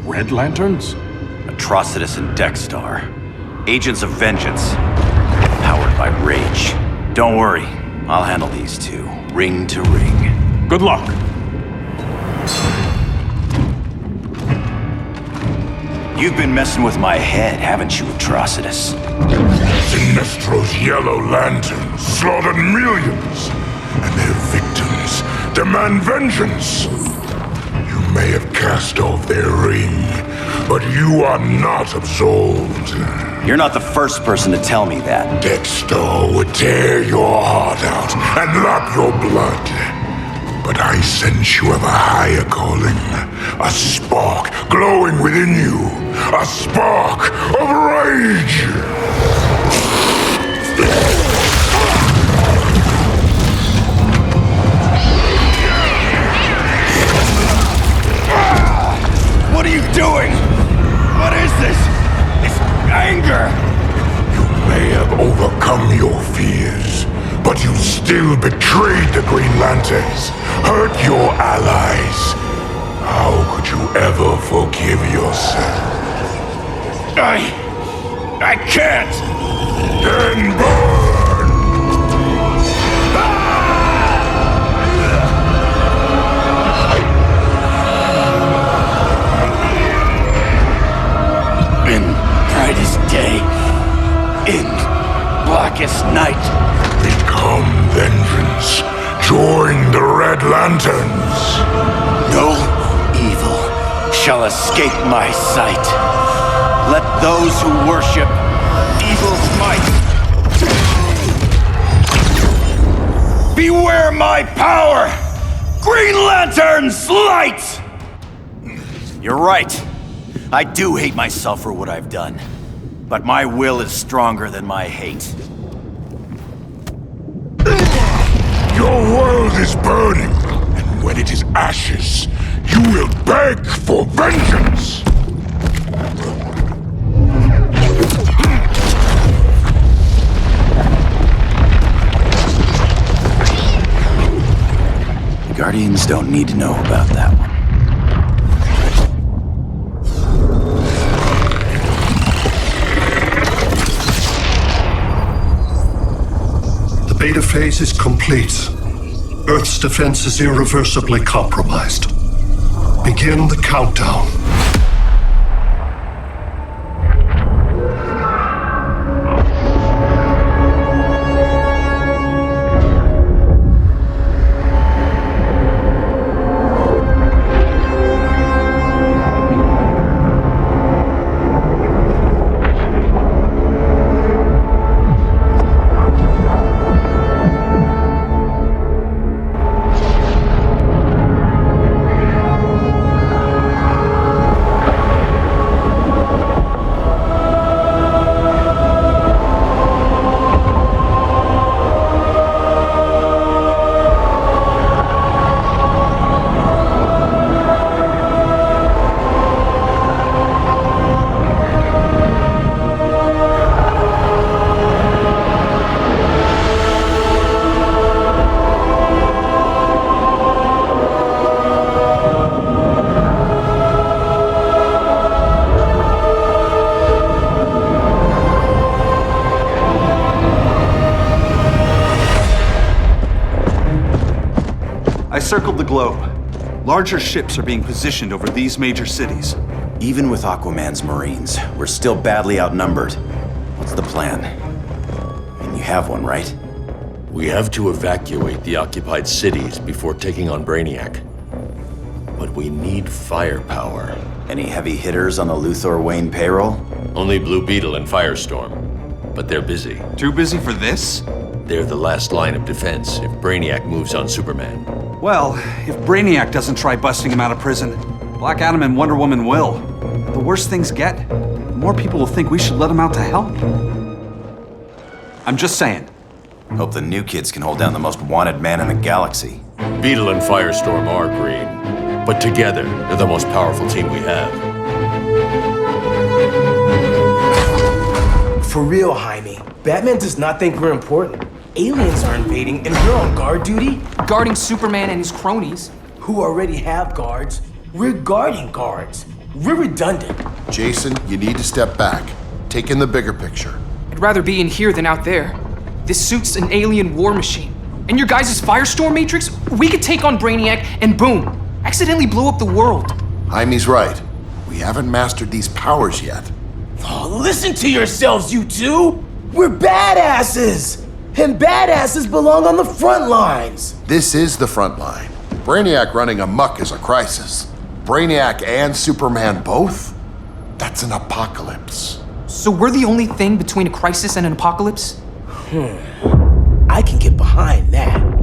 Red Lanterns? Atrocitus and Dexstar. Agents of Vengeance. Powered by rage. Don't worry, I'll handle these two, ring to ring. Good luck. You've been messing with my head, haven't you, Atrocitus? Sinestro's yellow lanterns slaughtered millions, and their victims demand vengeance. You may have cast off their ring, but you are not absolved. You're not the first person to tell me that. Dexter would tear your heart out and lap your blood. But I sense you have a higher calling. A spark glowing within you. A spark of rage! What are you doing? What is this? It's anger! You may have overcome your fears, but you still betrayed the Green Lanterns, hurt your allies. How could you ever forgive yourself? I can't! Then burn! In brightest day, in blackest night. Become vengeance. Join the Red Lanterns. No evil shall escape my sight. Let those who worship evil's might beware my power! Green Lantern's light! You're right. I do hate myself for what I've done. But my will is stronger than my hate. Your world is burning, and when it is ashes, you will beg for vengeance! The Guardians don't need to know about that one. The beta phase is complete. Earth's defense is irreversibly compromised. Begin the countdown. I circled the globe. Larger ships are being positioned over these major cities. Even with Aquaman's Marines, we're still badly outnumbered. What's the plan? And you have one, right? We have to evacuate the occupied cities before taking on Brainiac. But we need firepower. Any heavy hitters on the Luthor Wayne payroll? Only Blue Beetle and Firestorm. But they're busy. Too busy for this? They're the last line of defense if Brainiac moves on Superman. Well, if Brainiac doesn't try busting him out of prison, Black Adam and Wonder Woman will. The worse things get, the more people will think we should let him out to help. I'm just saying. Hope the new kids can hold down the most wanted man in the galaxy. Beetle and Firestorm are green, but together, they're the most powerful team we have. For real, Jaime, Batman does not think we're important. Aliens are invading and we're on guard duty? Guarding Superman and his cronies. Who already have guards. We're guarding guards. We're redundant. Jason, you need to step back. Take in the bigger picture. I'd rather be in here than out there. This suit's an alien war machine. And your guys' Firestorm Matrix, we could take on Brainiac and boom, accidentally blow up the world. Jaime's right. We We haven't mastered these powers yet. Oh, listen to yourselves, you two! We're badasses! And badasses belong on the front lines! This is the front line. Brainiac running amok is a crisis. Brainiac and Superman both? That's an apocalypse. So we're the only thing between a crisis and an apocalypse? I can get behind that.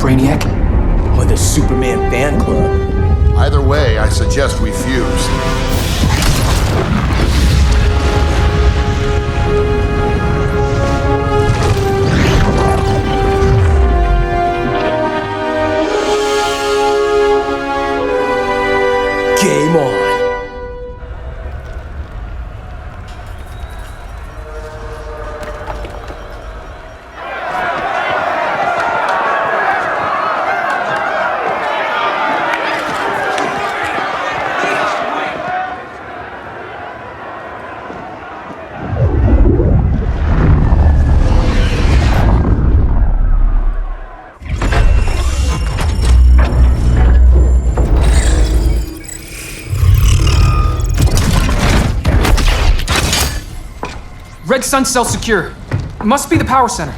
Brainiac? Or the Superman fan club. Either way, I suggest we fuse. Game on. Red Sun cell secure. It must be the power center.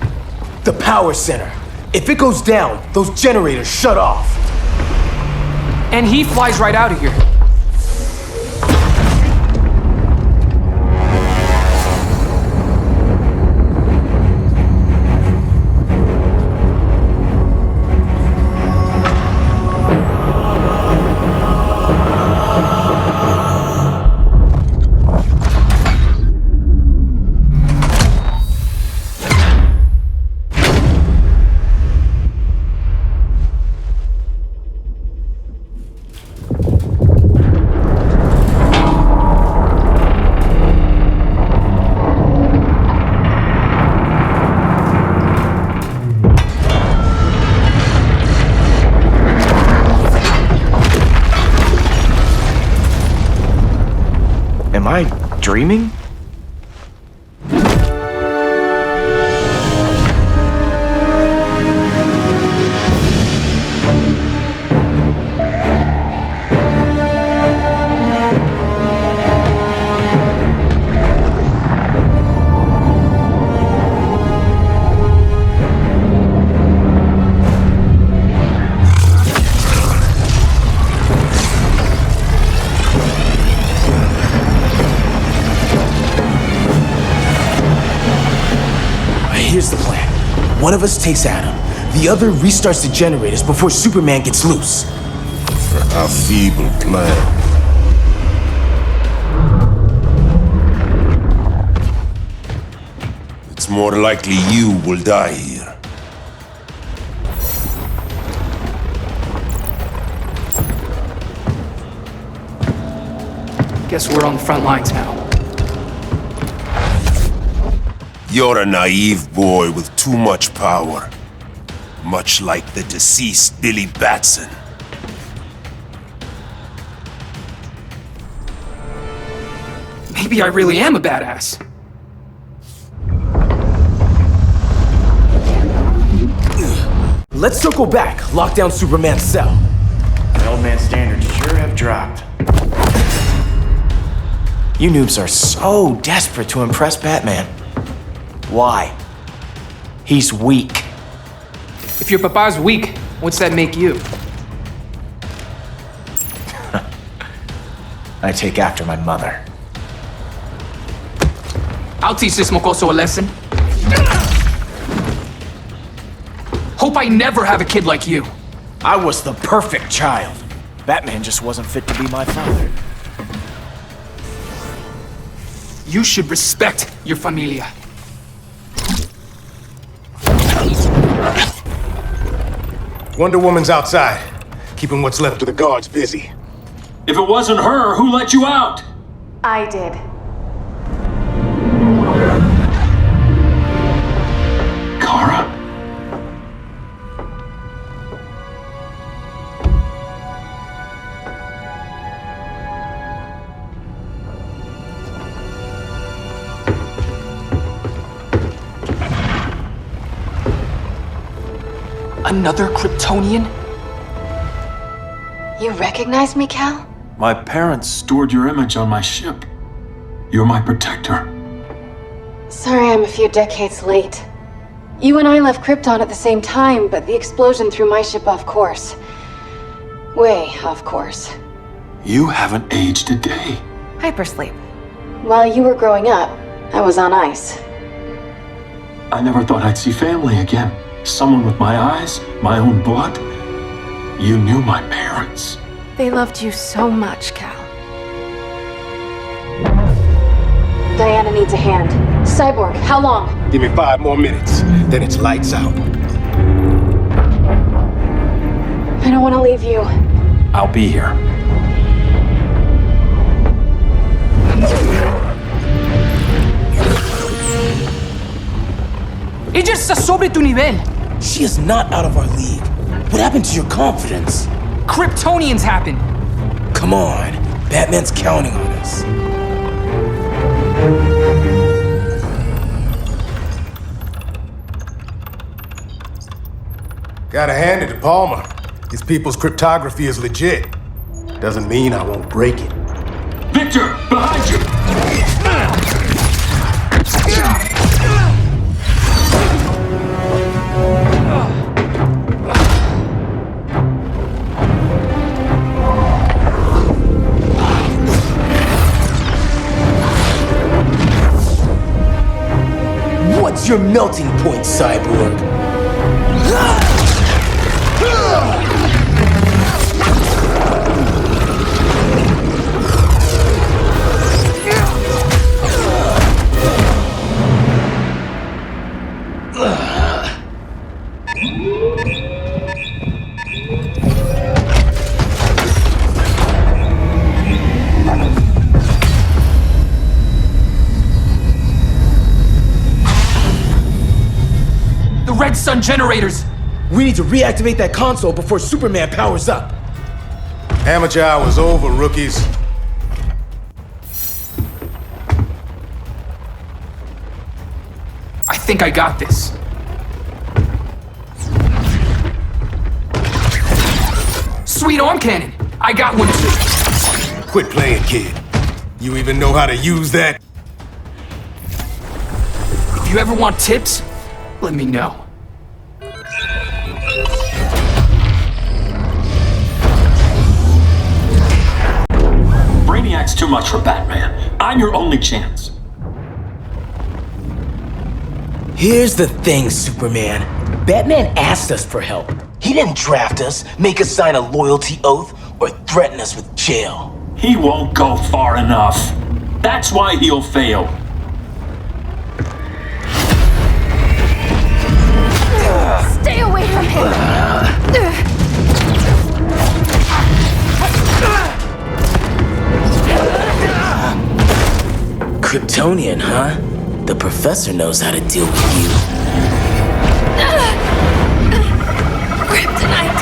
The power center. If it goes down, those generators shut off. And he flies right out of here. Am I dreaming? Here's the plan. One of us takes Adam. The other restarts the generators before Superman gets loose. A feeble plan. It's more likely you will die here. Guess we're on the front lines now. You're a naive boy with too much power. Much like the deceased Billy Batson. Maybe I really am a badass. Let's circle back, lock down Superman's cell. The old man's standards sure have dropped. You noobs are so desperate to impress Batman. Why? He's weak. If your papa's weak, what's that make you? I take after my mother. I'll teach this mocoso a lesson. Hope I never have a kid like you. I was the perfect child. Batman just wasn't fit to be my father. You should respect your familia. Wonder Woman's outside, keeping what's left of the guards busy. If it wasn't her, who let you out? I did. Kara? Another Kryptonian? You recognize me, Cal? My parents stored your image on my ship. You're my protector. Sorry I'm a few decades late. You and I left Krypton at the same time, but the explosion threw my ship off course. Way off course. You haven't aged a day. Hypersleep. While you were growing up, I was on ice. I never thought I'd see family again. Someone with my eyes, my own blood. You knew my parents. They loved you so much, Cal. Diana needs a hand. Cyborg, how long? Give me 5 more minutes, then it's lights out. I don't want to leave you. I'll be here. Ella está sobre tu nivel. She is not out of our league. What happened to your confidence? Kryptonians happen. Come on, Batman's counting on us. Gotta hand it to Palmer. His people's cryptography is legit. Doesn't mean I won't break it. Victor, behind you! What's your melting point, Cyborg? Red Sun generators! We need to reactivate that console before Superman powers up. Amateur hour's over, rookies. I think I got this. Sweet arm cannon! I got one too. Quit playing, kid. You even know how to use that? If you ever want tips, let me know. Brainiac's too much for Batman. I'm your only chance. Here's the thing, Superman. Batman asked us for help. He didn't draft us, make us sign a loyalty oath, or threaten us with jail. He won't go far enough. That's why he'll fail. Stay away from him! Kryptonian, huh? The professor knows how to deal with you. Kryptonite!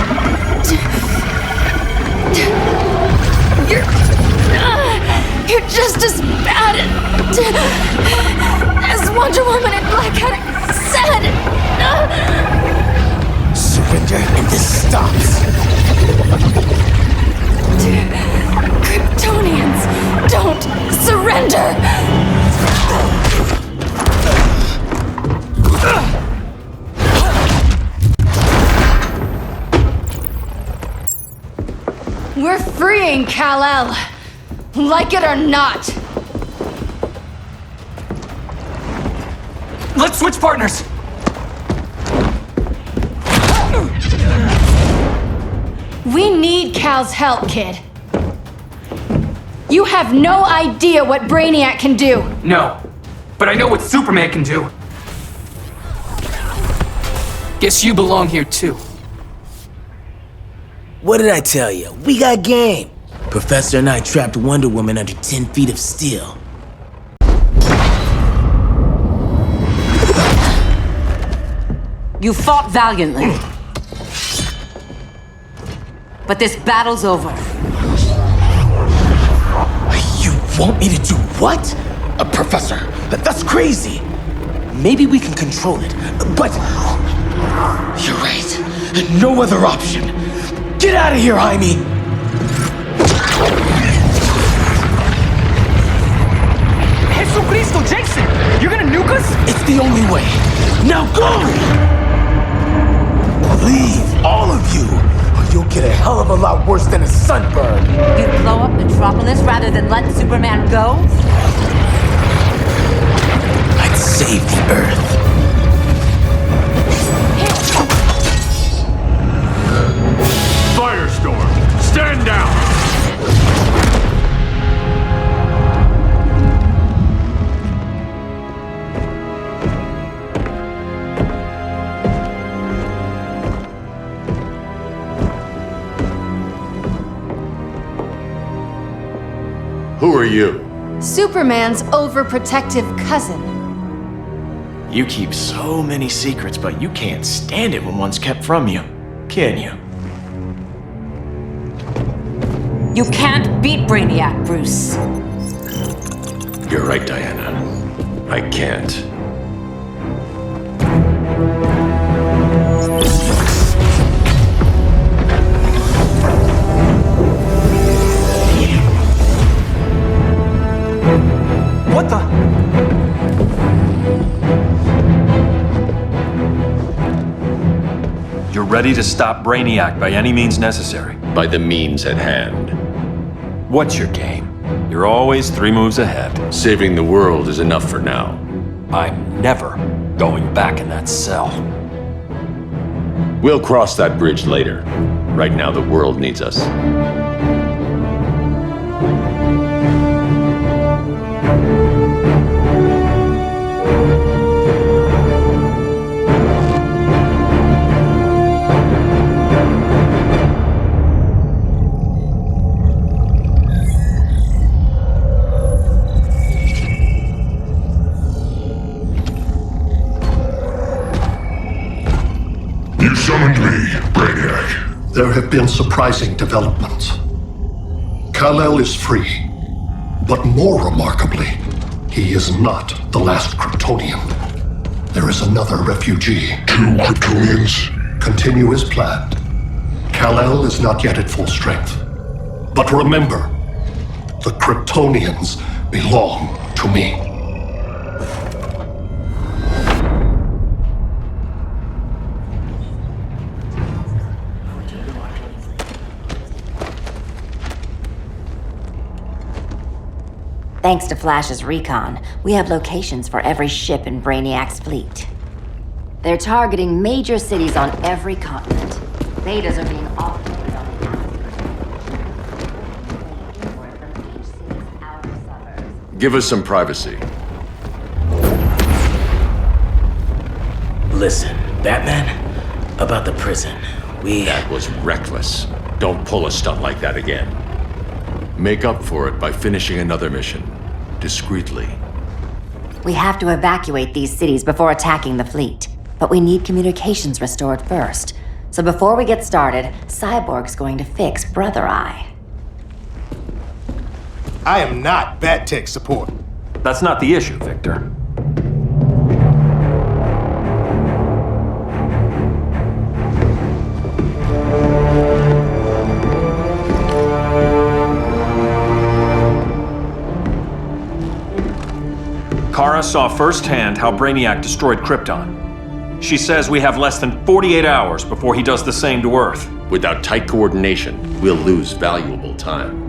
You're just as bad as Wonder Woman and Black Cat said! Surrender and this stops. Kryptonians don't surrender! We're freeing Kal-El, like it or not. Let's switch partners. We need Cal's help, kid. You have no idea what Brainiac can do. No, but I know what Superman can do. Guess you belong here too. What did I tell you? We got game. Professor and I trapped Wonder Woman under 10 feet of steel. You fought valiantly. But this battle's over. You want me to do what? Professor, that's crazy. Maybe we can control it, but... You're right. No other option. Get out of here, Jaime! Jesucristo, Jason! You're gonna nuke us? It's the only way. Now go! Leave, all of you, or you'll get a hell of a lot worse than a sunburn. You'd blow up Metropolis rather than let Superman go? I'd save the Earth. Firestorm, stand down! Who are you? Superman's overprotective cousin. You keep so many secrets, but you can't stand it when one's kept from you, can you? You can't beat Brainiac, Bruce. You're right, Diana. I can't. What the? You're ready to stop Brainiac by any means necessary. By the means at hand. What's your game? You're always 3 moves ahead. Saving the world is enough for now. I'm never going back in that cell. We'll cross that bridge later. Right now, the world needs us. You summoned me, Brainiac. There have been surprising developments. Kal-El is free, but more remarkably, he is not the last Kryptonian. There is another refugee. 2 Kryptonians? Continue as planned. Kal-El is not yet at full strength. But remember, the Kryptonians belong to me. Thanks to Flash's recon, we have locations for every ship in Brainiac's fleet. They're targeting major cities on every continent. Betas are being offloaded on the outskirts. Give us some privacy. Listen, Batman, about the prison, That was reckless. Don't pull a stunt like that again. Make up for it by finishing another mission. Discreetly. We have to evacuate these cities before attacking the fleet. But we need communications restored first. So before we get started, Cyborg's going to fix Brother Eye. I am not Bat Tech support. That's not the issue, Victor. Kara saw firsthand how Brainiac destroyed Krypton. She says we have less than 48 hours before he does the same to Earth. Without tight coordination, we'll lose valuable time.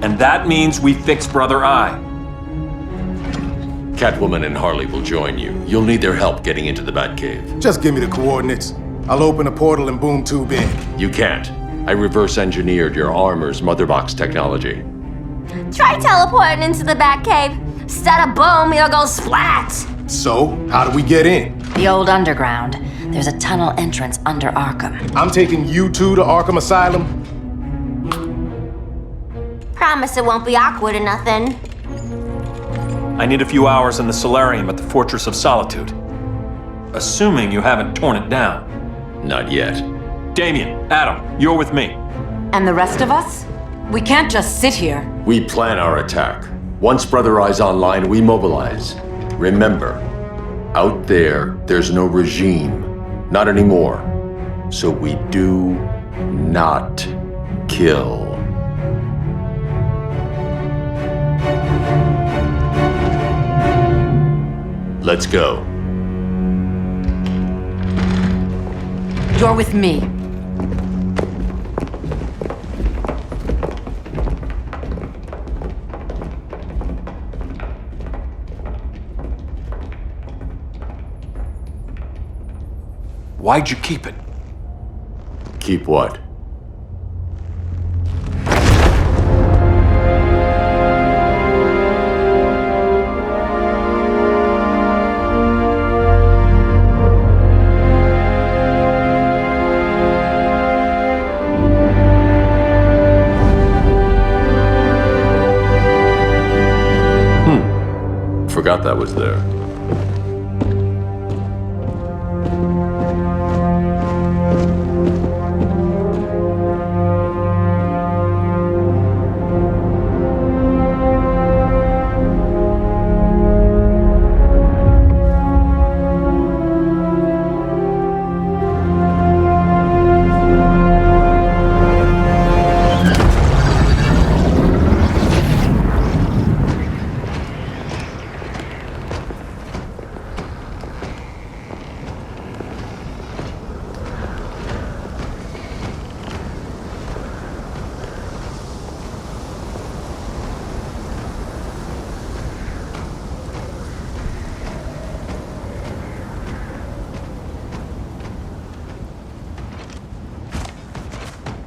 And that means we fix Brother Eye. Catwoman and Harley will join you. You'll need their help getting into the Batcave. Just give me the coordinates. I'll open a portal and boom tube in. You can't. I reverse engineered your armor's motherbox technology. Try teleporting into the Batcave. Instead of boom, you'll go splat. So, how do we get in? The old underground. There's a tunnel entrance under Arkham. I'm taking you two to Arkham Asylum. Promise it won't be awkward or nothing. I need a few hours in the solarium at the Fortress of Solitude. Assuming you haven't torn it down. Not yet. Damien, Adam, you're with me. And the rest of us? We can't just sit here. We plan our attack. Once Brother Eye's online, we mobilize. Remember, out there's no regime. Not anymore. So we do not kill. Let's go. You're with me. Why'd you keep it? Keep what? Forgot that was there.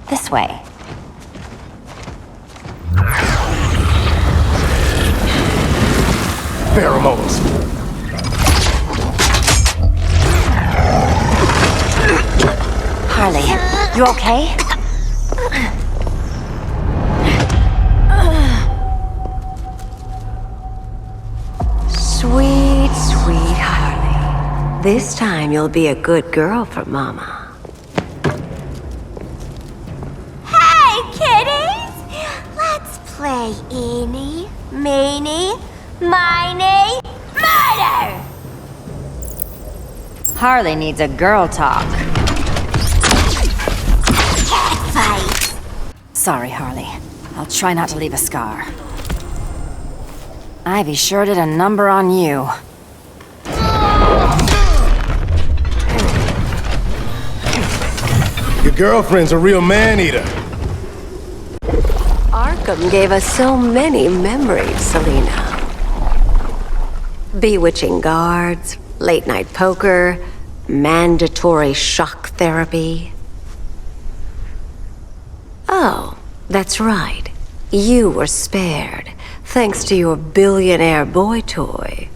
This way. Pheromones. Harley, you okay? Sweet, sweet Harley. This time you'll be a good girl for Mama. Hey, kiddies! Let's play Eeny, Meeny, Miny, Murder! Harley needs a girl talk. Fight! Sorry, Harley. I'll try not to leave a scar. Ivy sure did a number on you. Your girlfriend's a real man-eater. Arkham gave us so many memories, Selina. Bewitching guards, late-night poker, mandatory shock therapy. Oh, that's right. You were spared, thanks to your billionaire boy toy.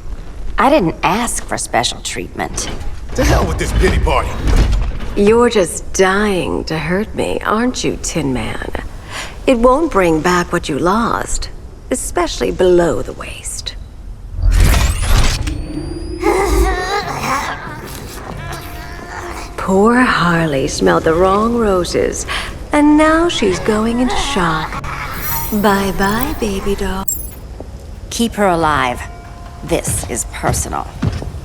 I didn't ask for special treatment. To hell with this pity party. You're just dying to hurt me, aren't you, Tin Man? It won't bring back what you lost, especially below the waist. Poor Harley smelled the wrong roses, and now she's going into shock. Bye-bye, baby doll. Keep her alive. This is personal.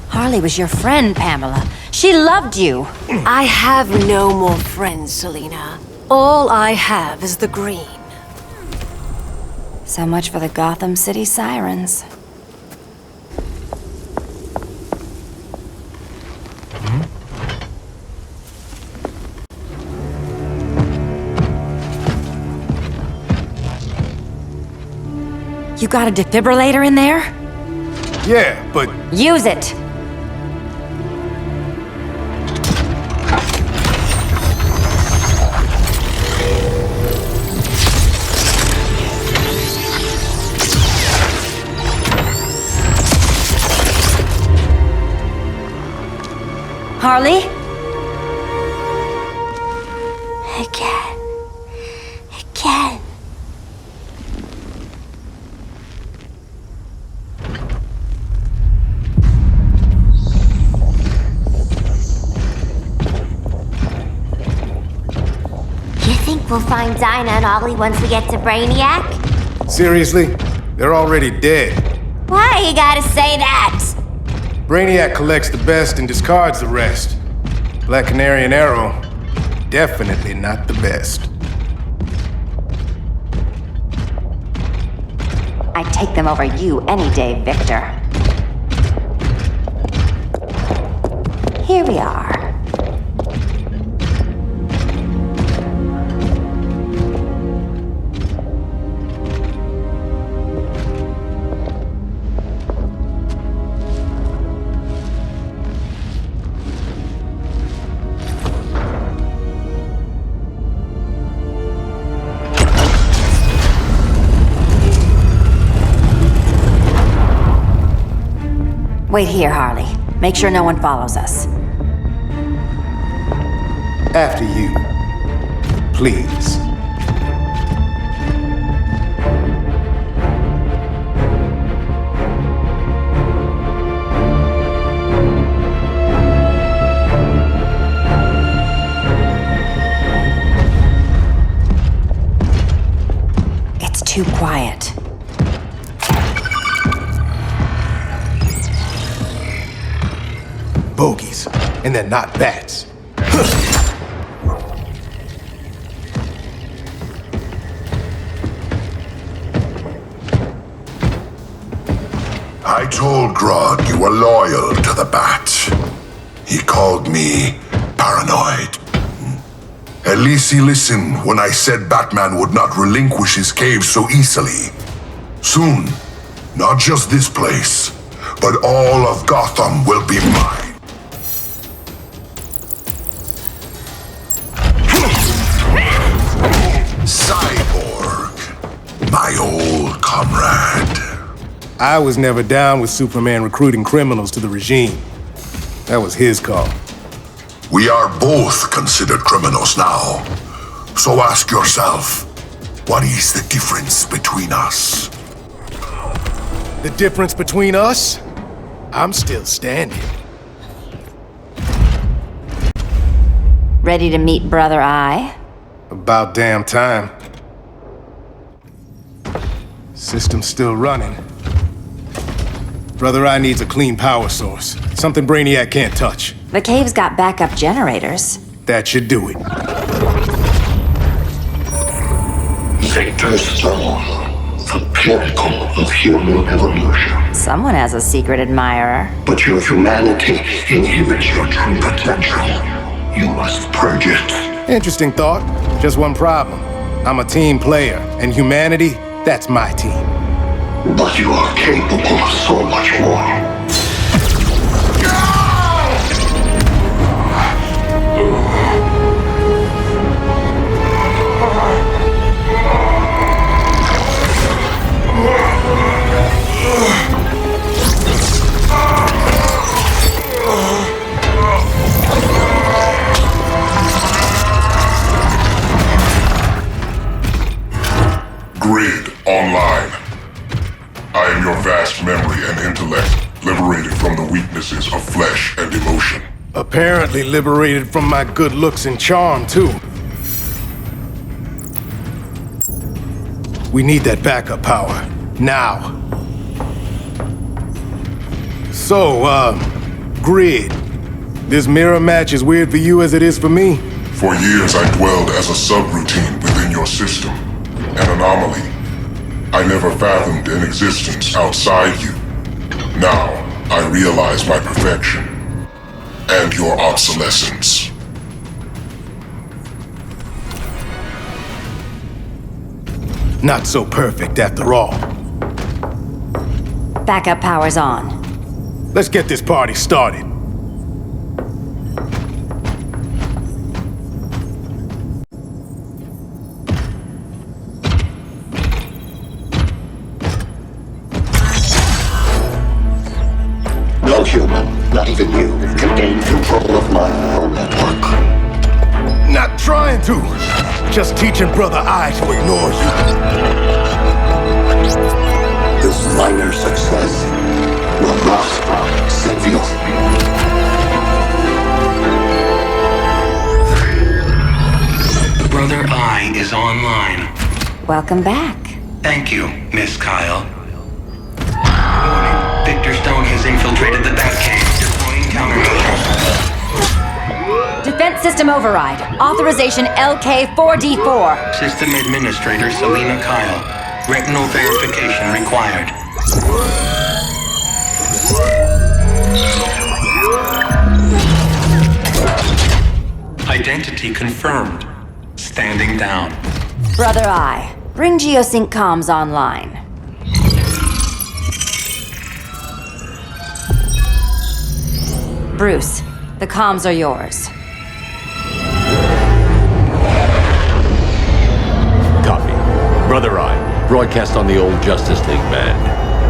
Harley was your friend, Pamela. She loved you. I have no more friends, Selina. All I have is the green. So much for the Gotham City Sirens. You got a defibrillator in there? Yeah, but... Use it! Harley? Again. Again. We'll find Dinah and Ollie once we get to Brainiac? Seriously? They're already dead. Why you gotta say that? Brainiac collects the best and discards the rest. Black Canary and Arrow, definitely not the best. I'd take them over you any day, Victor. Here we are. Wait here, Harley. Make sure no one follows us. After you. Please. It's too quiet. Bogies, and they're not bats. I told Grodd you were loyal to the Bat. He called me paranoid. At least he listened when I said Batman would not relinquish his cave so easily. Soon, not just this place, but all of Gotham will be mine. Cyborg, my old comrade. I was never down with Superman recruiting criminals to the regime. That was his call. We are both considered criminals now. So ask yourself, what is the difference between us? The difference between us? I'm still standing. Ready to meet Brother Eye? About damn time. System's still running. Brother Eye needs a clean power source. Something Brainiac can't touch. The cave's got backup generators. That should do it. Victor's Stone, the pinnacle of human evolution. Someone has a secret admirer. But your humanity inhibits your true potential. You must purge it. Interesting thought. Just one problem. I'm a team player, and humanity, that's my team. But you are capable of so much more. Grid online. I am your vast memory and intellect, liberated from the weaknesses of flesh and emotion. Apparently liberated from my good looks and charm, too. We need that backup power. Now. So, Grid. This mirror match is weird for you as it is for me? For years I dwelled as a subroutine within your system. An anomaly. I never fathomed an existence outside you. Now, I realize my perfection. And your obsolescence. Not so perfect after all. Backup power's on. Let's get this party started. No human, not even you, can gain control of my neural network. Not trying to. Just teaching Brother Eye to ignore you. This minor success will not save you. Brother Eye is Welcome back. Thank you, Miss Kyle. Warning, Victor Stone has infiltrated the Batcave, deploying countermeasures. Defense system override. Authorization LK4D4. System Administrator Selena Kyle. Retinal verification required. Identity confirmed. Standing down. Brother Eye, bring Geosync comms online. Bruce, the comms are yours. Copy. Brother Eye, broadcast on the old Justice League band.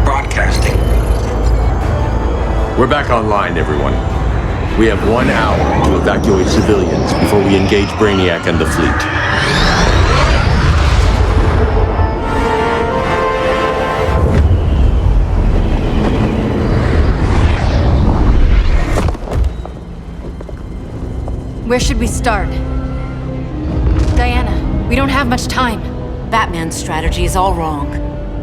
Broadcasting. We're back online, everyone. We have 1 hour to evacuate civilians before we engage Brainiac and the fleet. Where should we start? Diana, we don't have much time. Batman's strategy is all wrong.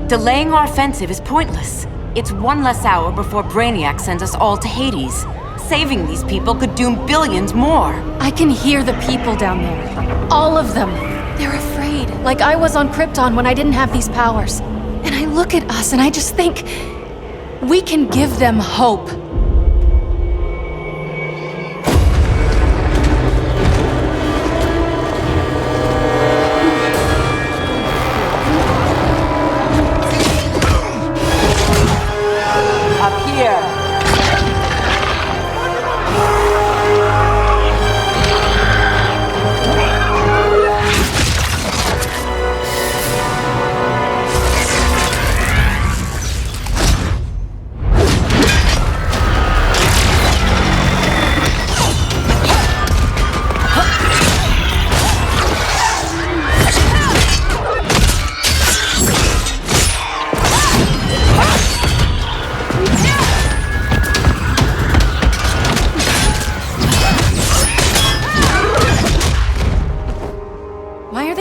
Delaying our offensive is pointless. It's 1 less hour before Brainiac sends us all to Hades. Saving these people could doom billions more. I can hear the people down there. All of them. They're afraid, like I was on Krypton when I didn't have these powers. And I look at us and I just think, we can give them hope.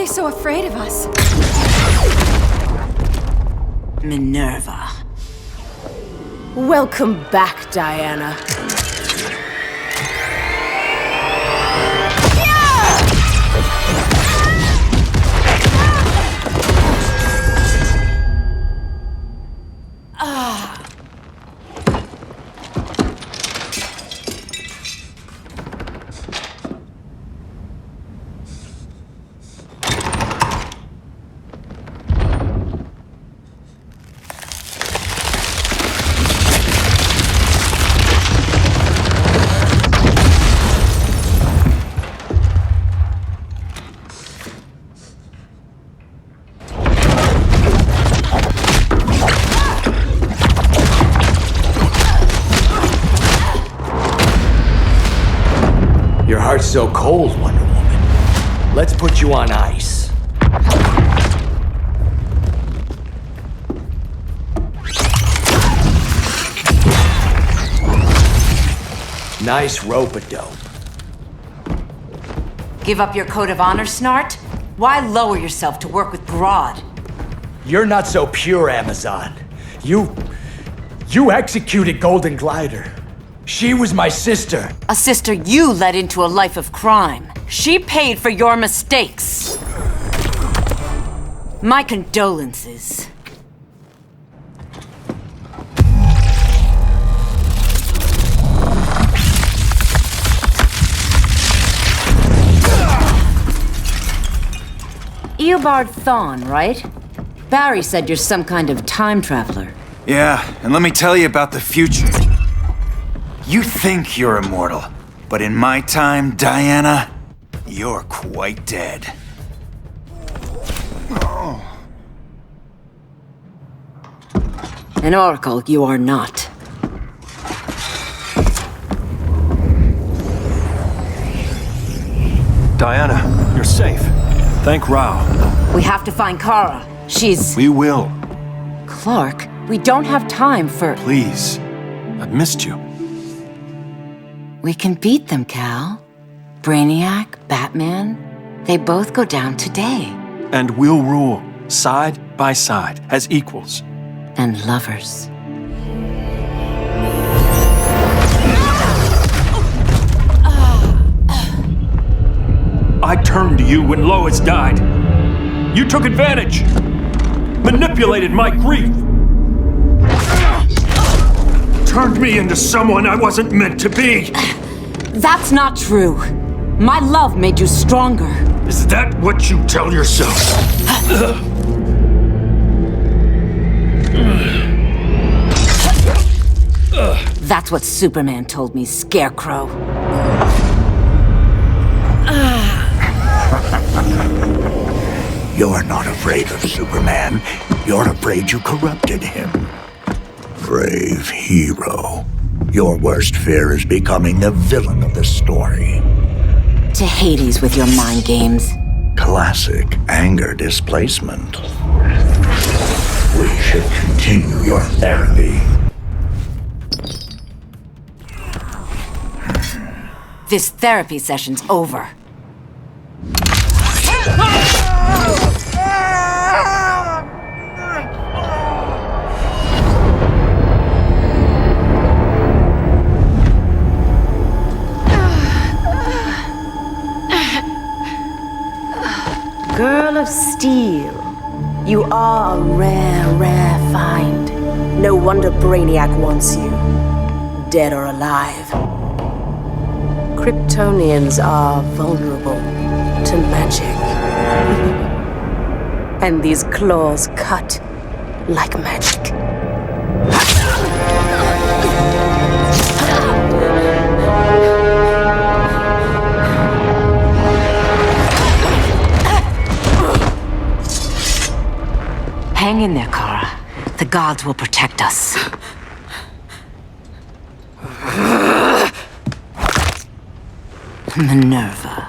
So afraid of us. Minerva. Welcome back, Diana. Your heart's so cold, Wonder Woman. Let's put you on ice. Nice rope-a-dope. Give up your code of honor, Snart? Why lower yourself to work with Grodd? You're not so pure, Amazon. You executed Golden Glider. She was my sister. A sister you led into a life of crime. She paid for your mistakes. My condolences. Eobard Thawne, right? Barry said you're some kind of time traveler. Yeah, and let me tell you about the future. You think you're immortal, but in my time, Diana, you're quite dead. An oracle you are not. Diana, you're safe. Thank Rao. We have to find Kara. She's... We will. Clark, we don't have time for... Please. I've missed you. We can beat them, Cal. Brainiac, Batman, they both go down today. And we'll rule. side by side, as equals. And lovers. I turned to you when Lois died. You took advantage. Manipulated my grief. Turned me into someone I wasn't meant to be. That's not true. My love made you stronger. Is that what you tell yourself? That's what Superman told me, Scarecrow. You're not afraid of Superman. You're afraid you corrupted him. Brave hero. Your worst fear is becoming the villain of the story. To Hades with your mind games. Classic anger displacement. We should continue your therapy. This therapy session's over. Girl of Steel, you are a rare, rare find. No wonder Brainiac wants you, dead or alive. Kryptonians are vulnerable to magic. And these claws cut like magic. Hang in there, Kara. The gods will protect us. Minerva.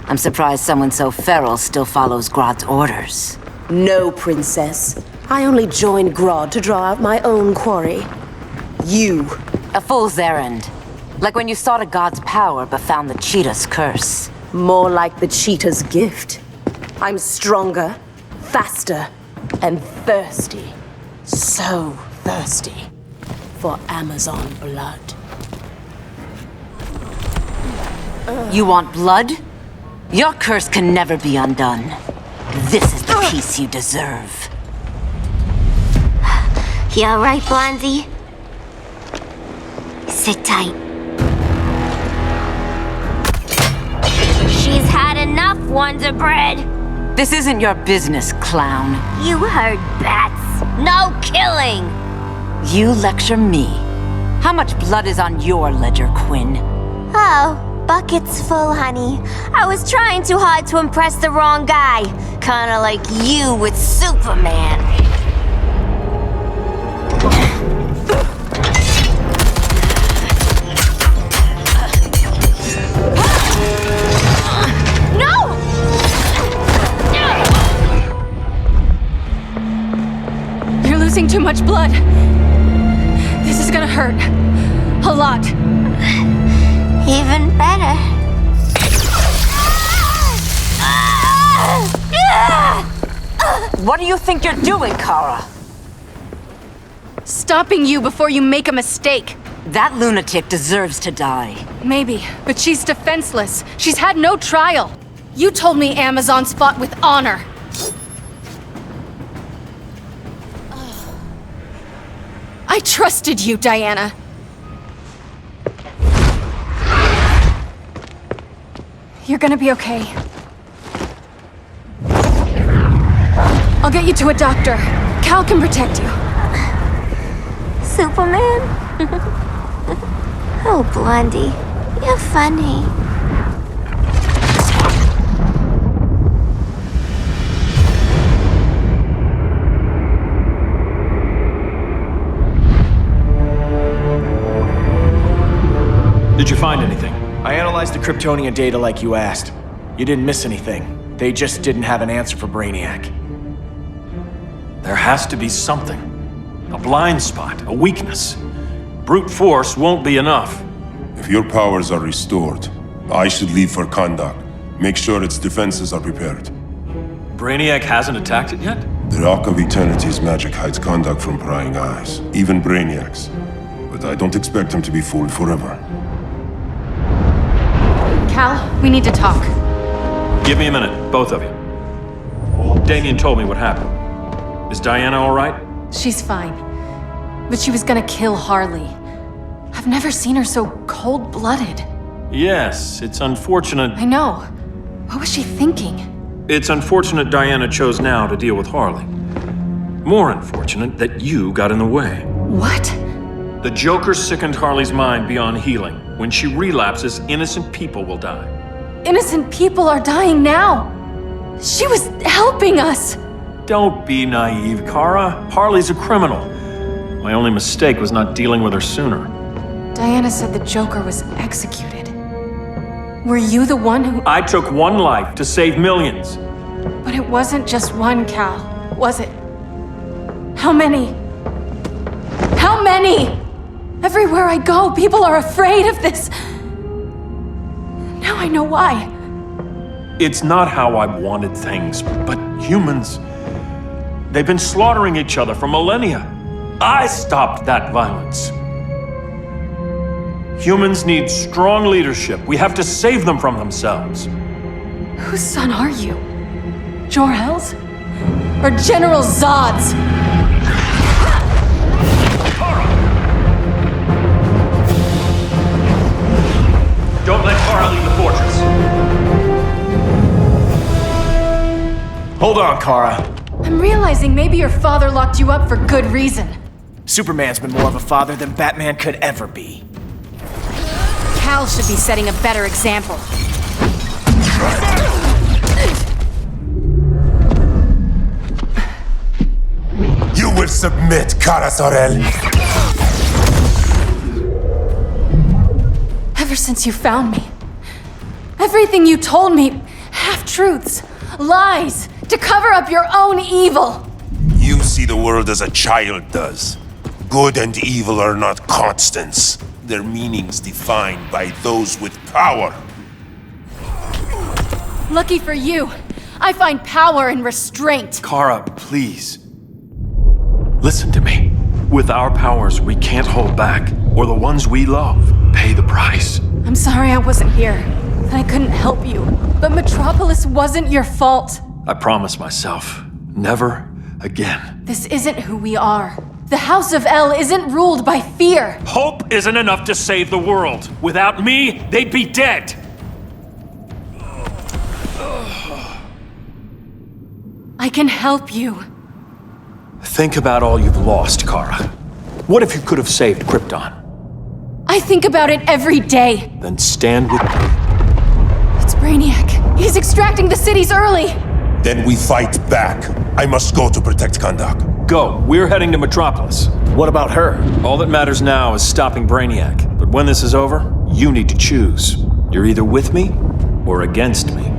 I'm surprised someone so feral still follows Grodd's orders. No, Princess. I only joined Grodd to draw out my own quarry. You. A fool's errand. Like when you sought a god's power but found the cheetah's curse. More like the cheetah's gift. I'm stronger, faster, and thirsty. So thirsty for Amazon blood. You want blood? Your curse can never be undone. This is the peace you deserve. You alright, Blondie? Sit tight. She's had enough, Wonder Bread. This isn't your business, clown. You heard bats. No killing! You lecture me. How much blood is on your ledger, Quinn? Oh, bucket's full, honey. I was trying too hard to impress the wrong guy. Kinda like you with Superman. Losing too much blood. This is gonna hurt. A lot. Even better. What do you think you're doing, Kara? Stopping you before you make a mistake. That lunatic deserves to die. Maybe, but she's defenseless. She's had no trial. You told me Amazons fought with honor. I trusted you, Diana. You're gonna be okay. I'll get you to a doctor. Cal can protect you. Superman? Oh, Blondie, you're funny. Did you find anything? I analyzed the Kryptonian data like you asked. You didn't miss anything. They just didn't have an answer for Brainiac. There has to be something. A blind spot, a weakness. Brute force won't be enough. If your powers are restored, I should leave for Kahndaq. Make sure its defenses are prepared. Brainiac hasn't attacked it yet? The Rock of Eternity's magic hides conduct from prying eyes, even Brainiac's. But I don't expect him to be fooled forever. Cal, we need to talk. Give me a minute, both of you. Damien told me what happened. Is Diana all right? She's fine. But she was gonna kill Harley. I've never seen her so cold-blooded. Yes, it's unfortunate. I know. What was she thinking? It's unfortunate Diana chose now to deal with Harley. More unfortunate that you got in the way. What? The Joker sickened Harley's mind beyond healing. When she relapses, innocent people will die. Innocent people are dying now. She was helping us. Don't be naive, Kara. Harley's a criminal. My only mistake was not dealing with her sooner. Diana said the Joker was executed. Were you the one who... I took one life to save millions. But it wasn't just one, Cal, was it? How many? How many? Everywhere I go, people are afraid of this. Now I know why. It's not how I wanted things, but humans... They've been slaughtering each other for millennia. I stopped that violence. Humans need strong leadership. We have to save them from themselves. Whose son are you? Jor-El's? Or General Zod's? Don't let Kara leave the fortress. Hold on, Kara. I'm realizing maybe your father locked you up for good reason. Superman's been more of a father than Batman could ever be. Cal should be setting a better example. You will submit, Kara Zor-El. Ever since you found me, everything you told me, half-truths, lies, to cover up your own evil. You see the world as a child does. Good and evil are not constants. Their meanings defined by those with power. Lucky for you, I find power in restraint. Kara, please. Listen to me. With our powers, we can't hold back, or the ones we love pay the price. I'm sorry I wasn't here, that I couldn't help you. But Metropolis wasn't your fault. I promise myself, never again. This isn't who we are. The House of El isn't ruled by fear. Hope isn't enough to save the world. Without me, they'd be dead. I can help you. Think about all you've lost, Kara. What if you could have saved Krypton? I think about it every day. Then stand with me. It's Brainiac. He's extracting the cities early. Then we fight back. I must go to protect Kahndaq. Go. We're heading to Metropolis. What about her? All that matters now is stopping Brainiac. But when this is over, you need to choose. You're either with me or against me.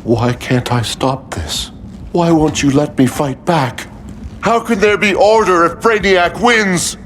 Why can't I stop this? Why won't you let me fight back? How can there be order if Brainiac wins?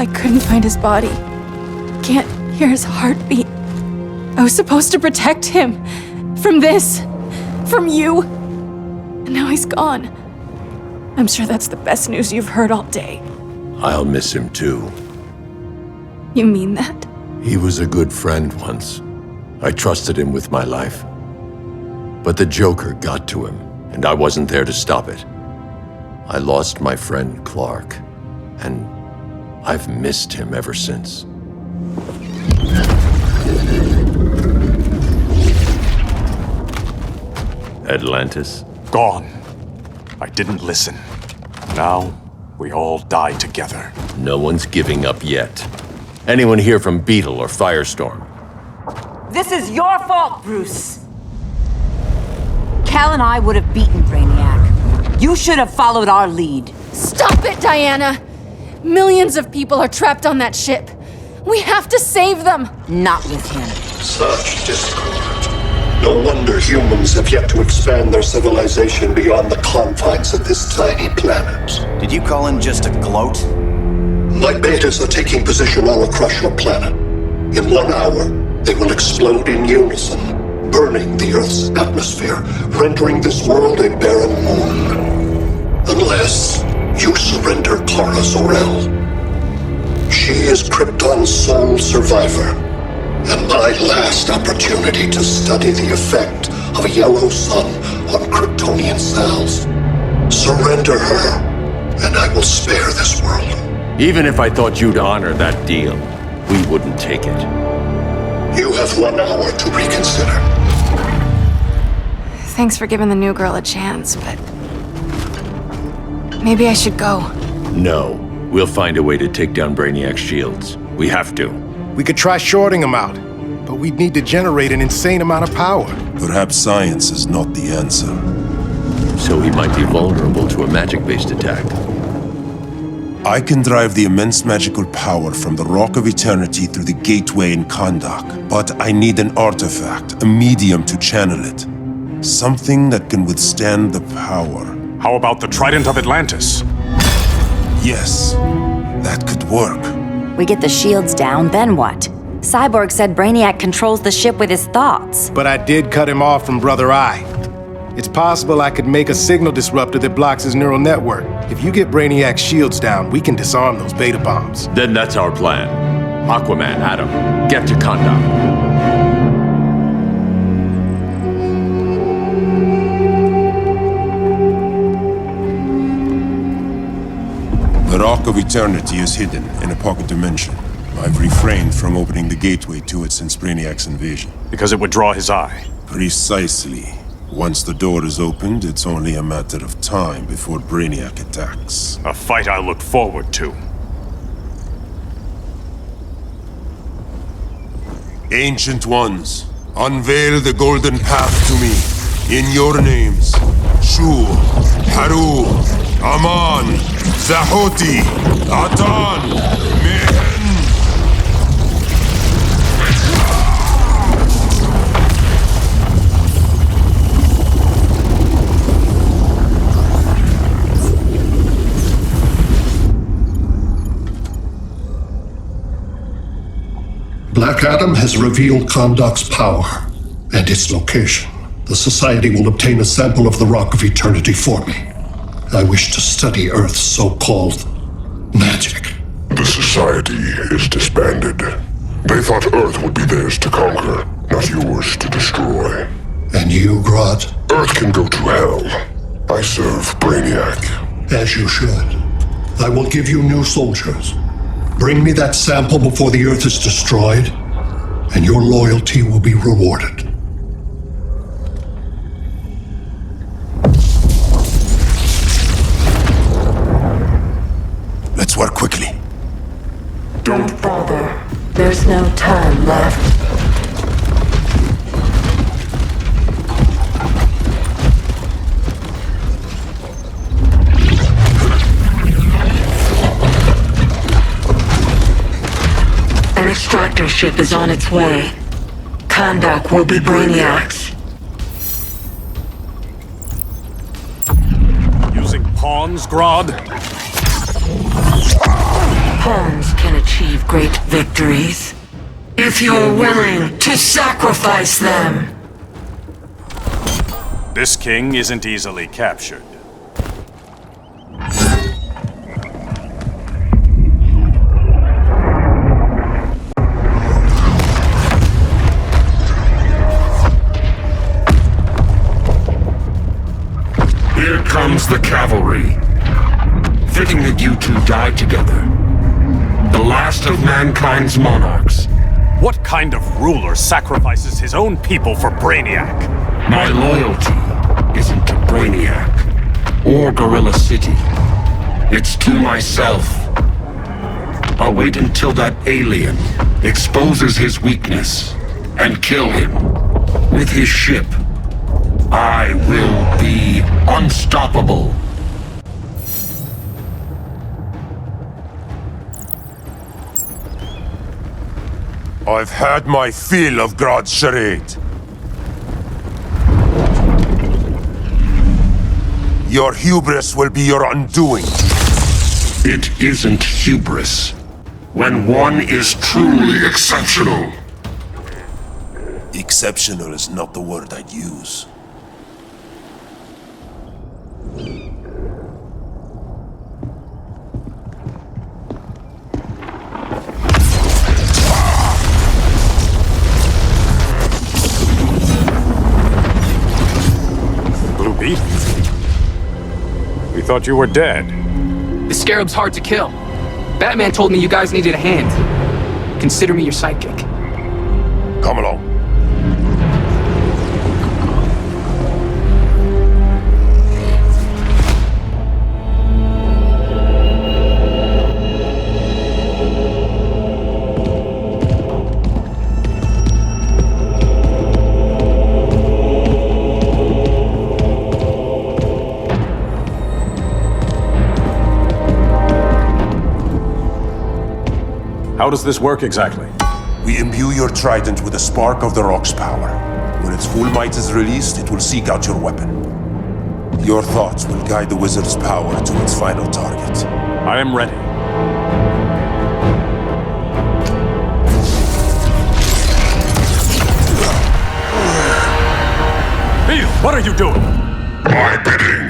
I couldn't find his body. Can't hear his heartbeat. I was supposed to protect him. From this. From you. And now he's gone. I'm sure that's the best news you've heard all day. I'll miss him too. You mean that? He was a good friend once. I trusted him with my life. But the Joker got to him, and I wasn't there to stop it. I lost my friend Clark, and I've missed him ever since. Atlantis? Gone. I didn't listen. Now, we all die together. No one's giving up yet. Anyone here from Beetle or Firestorm? This is your fault, Bruce. Cal and I would have beaten Brainiac. You should have followed our lead. Stop it, Diana! Millions of people are trapped on that ship. We have to save them! Not with him. Such discord. No wonder humans have yet to expand their civilization beyond the confines of this tiny planet. Did you call in just to gloat? My betas are taking position all across your planet. In 1 hour, they will explode in unison, burning the Earth's atmosphere, rendering this world a barren moon. Unless you surrender Kara Zor-El. She is Krypton's sole survivor, and my last opportunity to study the effect of a yellow sun on Kryptonian cells. Surrender her, and I will spare this world. Even if I thought you'd honor that deal, we wouldn't take it. You have 1 hour to reconsider. Thanks for giving the new girl a chance, but... maybe I should go. No. We'll find a way to take down Brainiac's shields. We have to. We could try shorting him out, but we'd need to generate an insane amount of power. Perhaps science is not the answer. So he might be vulnerable to a magic-based attack. I can drive the immense magical power from the Rock of Eternity through the gateway in Kahndaq, but I need an artifact, a medium to channel it. Something that can withstand the power. How about the Trident of Atlantis? Yes, that could work. We get the shields down, then what? Cyborg said Brainiac controls the ship with his thoughts. But I did cut him off from Brother Eye. It's possible I could make a signal disruptor that blocks his neural network. If you get Brainiac's shields down, we can disarm those beta bombs. Then that's our plan. Aquaman, Adam, get to Kahndaq. The Rock of Eternity is hidden in a pocket dimension. I've refrained from opening the gateway to it since Brainiac's invasion. Because it would draw his eye. Precisely. Once the door is opened, it's only a matter of time before Brainiac attacks. A fight I look forward to. Ancient Ones, unveil the golden path to me. In your names. Shu, Haru, Aman, Zahoti, Adan, Mehen. Black Adam has revealed Kahndaq's power and its location. The Society will obtain a sample of the Rock of Eternity for me. I wish to study Earth's so-called magic. The Society is disbanded. They thought Earth would be theirs to conquer, not yours to destroy. And you, Grodd? Earth can go to hell. I serve Brainiac. As you should. I will give you new soldiers. Bring me that sample before the Earth is destroyed, and your loyalty will be rewarded. Let's work quickly. Don't bother. There's no time left. An extractor ship is on its way. Kahndaq will be Brainiac's. Using pawns, Grodd? pawns can achieve great victories, if you're willing to sacrifice them. This king isn't easily captured. Here comes the cavalry. Fitting that you two die together. The last of mankind's monarchs. What kind of ruler sacrifices his own people for Brainiac? My loyalty isn't to Brainiac or Gorilla City. It's to myself. I'll wait until that alien exposes his weakness and kill him with his ship. I will be unstoppable. I've had my fill of Grodd's charade. Your hubris will be your undoing. It isn't hubris when one is truly exceptional. Exceptional is not the word I'd use. Blue Beetle? We thought you were dead. The Scarab's hard to kill. Batman told me you guys needed a hand. Consider me your sidekick. Come along. How does this work exactly? We imbue your trident with a spark of the rock's power. When its full might is released, it will seek out your weapon. Your thoughts will guide the wizard's power to its final target. I am ready. Beetle, what are you doing? My bidding.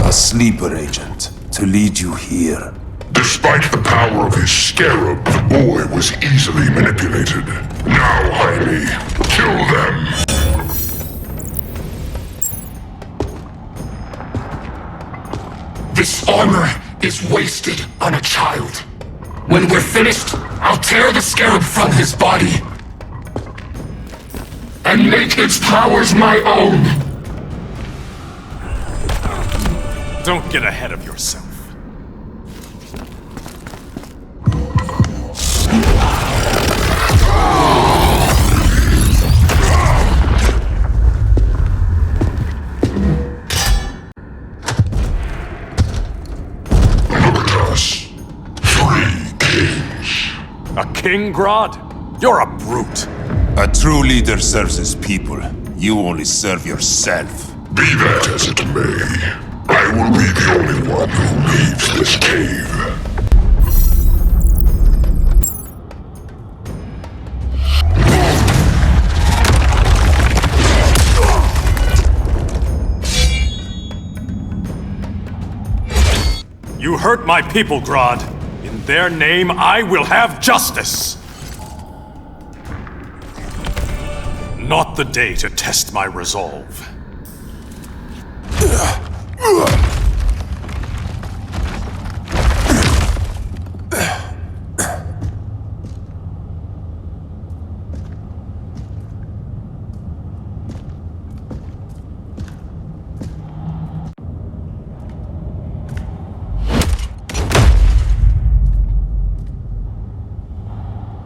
A sleeper agent to lead you here. Despite the power of his scarab, the boy was easily manipulated. Now, Jaime, kill them! This armor is wasted on a child. When we're finished, I'll tear the scarab from his body and make its powers my own. Don't get ahead of yourself. Look at us. 3 kings. A king, Grodd? You're a brute. A true leader serves his people. You only serve yourself. Be that as it may, I will be the only one who leaves this cave. You hurt my people, Grodd. In their name, I will have justice. Not the day to test my resolve.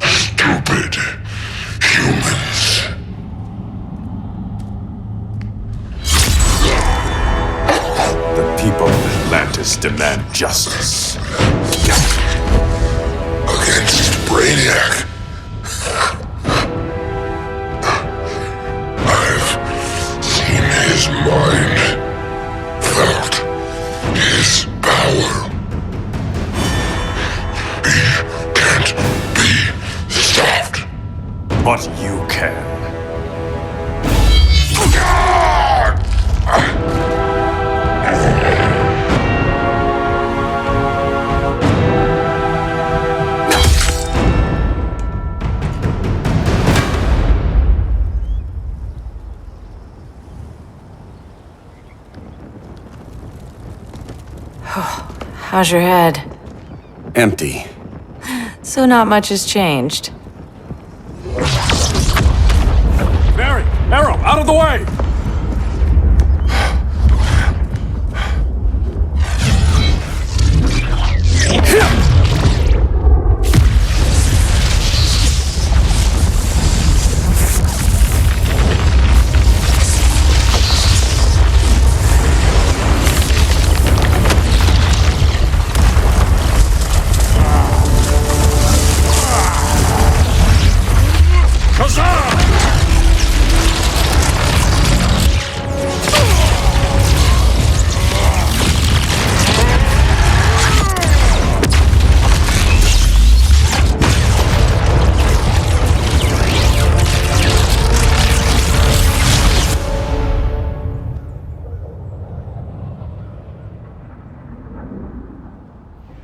Stupid humans. The people of Atlantis demand justice. Against Brainiac. I've seen his mind, felt But you can. How's your head? Empty. So not much has changed. Barry! Arrow! Out of the way!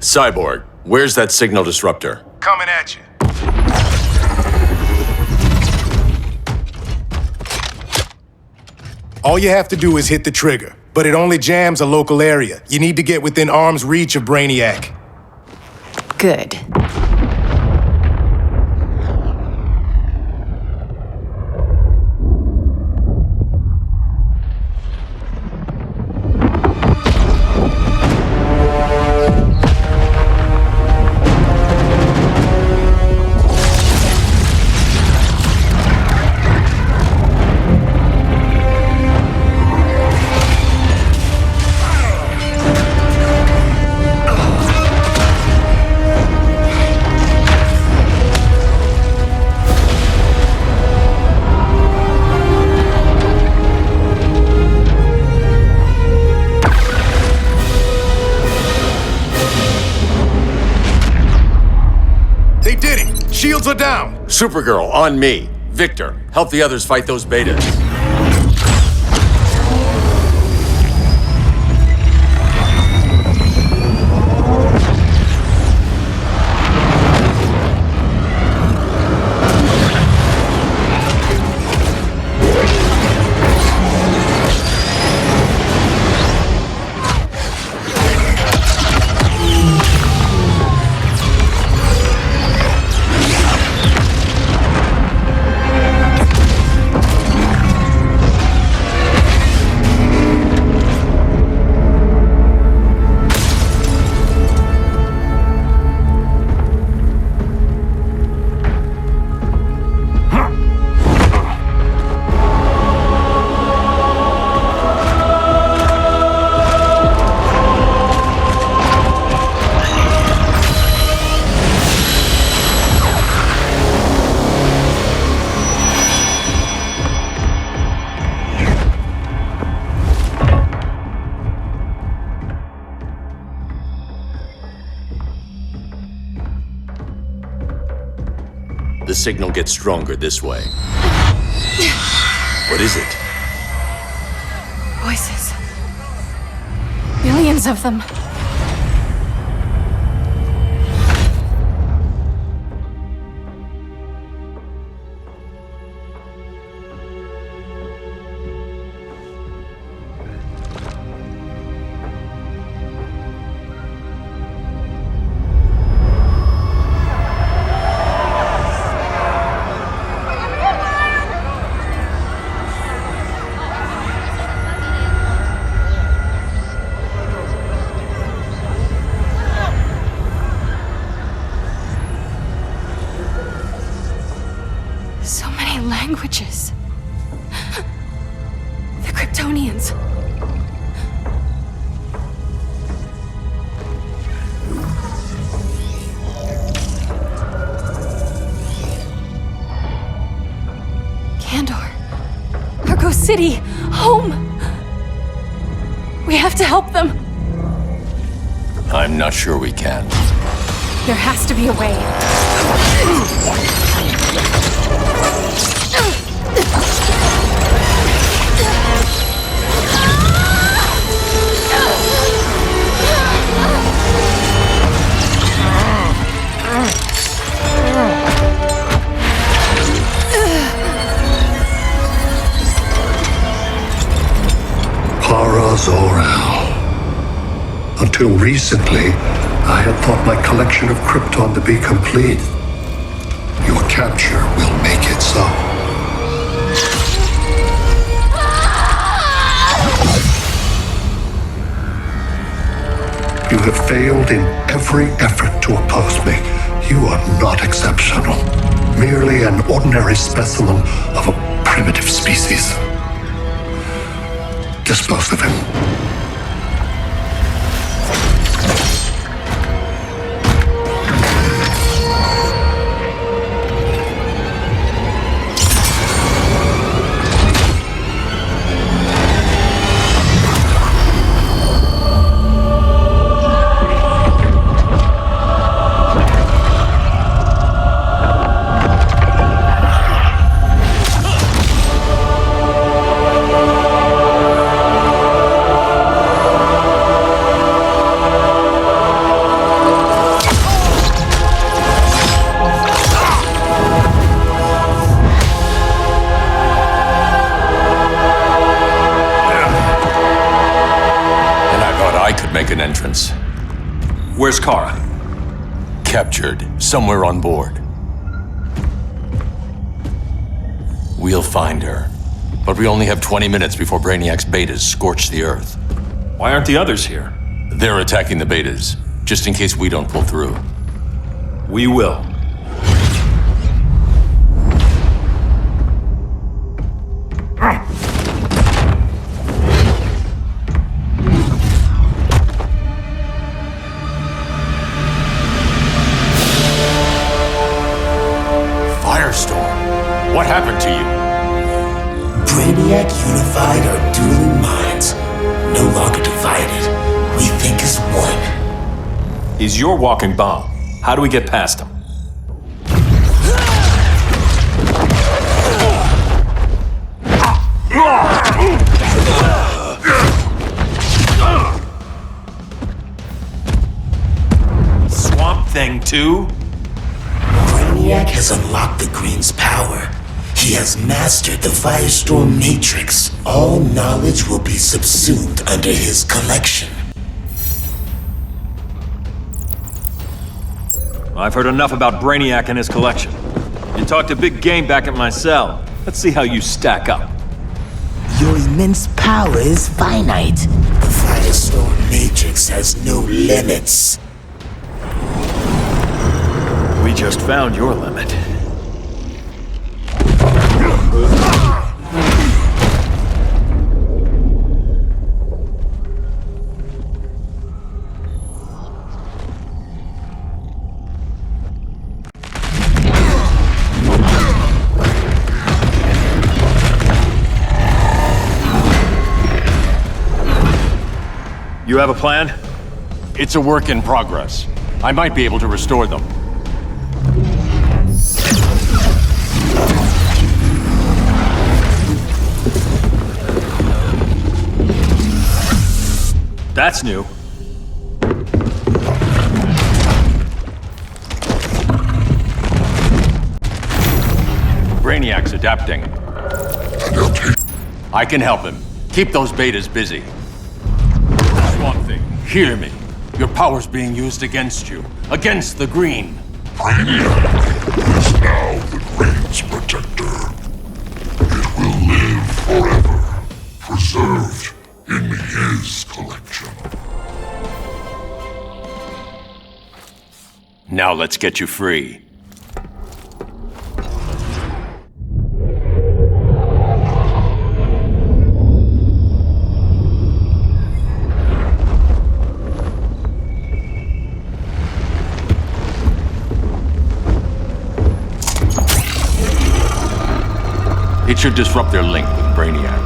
Cyborg, where's that signal disruptor? Coming at you. All you have to do is hit the trigger, but it only jams a local area. You need to get within arm's reach of Brainiac. Good. Shields are down! Supergirl, on me. Victor, help the others fight those betas. The signal gets stronger this way. What is it? Voices. Millions of them. Languages. The Kryptonians. Kandor. Argo City. Home. We have to help them. I'm not sure we can. There has to be a way. Zor-El. Until recently, I had thought my collection of Krypton to be complete. Your capture will make it so. You have failed in every effort to oppose me. You are not exceptional. Merely an ordinary specimen of a primitive species. Dispose of him. An entrance. Where's Kara? Captured, somewhere on board. We'll find her. But we only have 20 minutes before Brainiac's betas scorch the Earth. Why aren't the others here? They're attacking the betas, just in case we don't pull through. We will. What happened to you? Brainiac unified our dueling minds. No longer divided. We think as one. He's your walking bomb. How do we get past him? Swamp Thing 2? Brainiac has unlocked the Green's power. He has mastered the Firestorm Matrix. All knowledge will be subsumed under his collection. I've heard enough about Brainiac and his collection. You talked a big game back at my cell. Let's see how you stack up. Your immense power is finite. The Firestorm Matrix has no limits. We just found your limit. You have a plan? It's a work in progress. I might be able to restore them. That's new. Brainiac's adapting. I can help him. Keep those betas busy. Swamp Thing, hear me. Your power's being used against you. Against the Green. Brainiac is now the Green's protector. It will live forever, preserved in his collection. Now let's get you free. It should disrupt their link with Brainiac.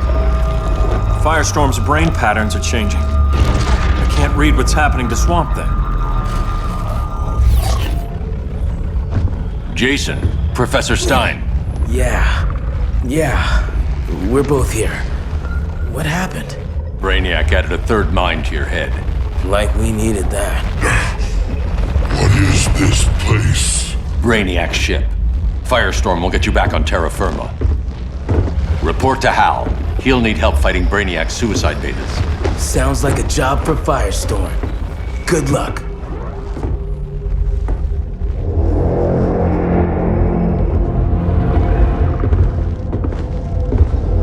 Firestorm's brain patterns are changing. I can't read what's happening to Swamp Thing. Jason, Professor Stein. Yeah. We're both here. What happened? Brainiac added a third mind to your head. Like we needed that. What is this place? Brainiac's ship. Firestorm will get you back on terra firma. Report to Hal. He'll need help fighting Brainiac's suicide betas. Sounds like a job for Firestorm. Good luck.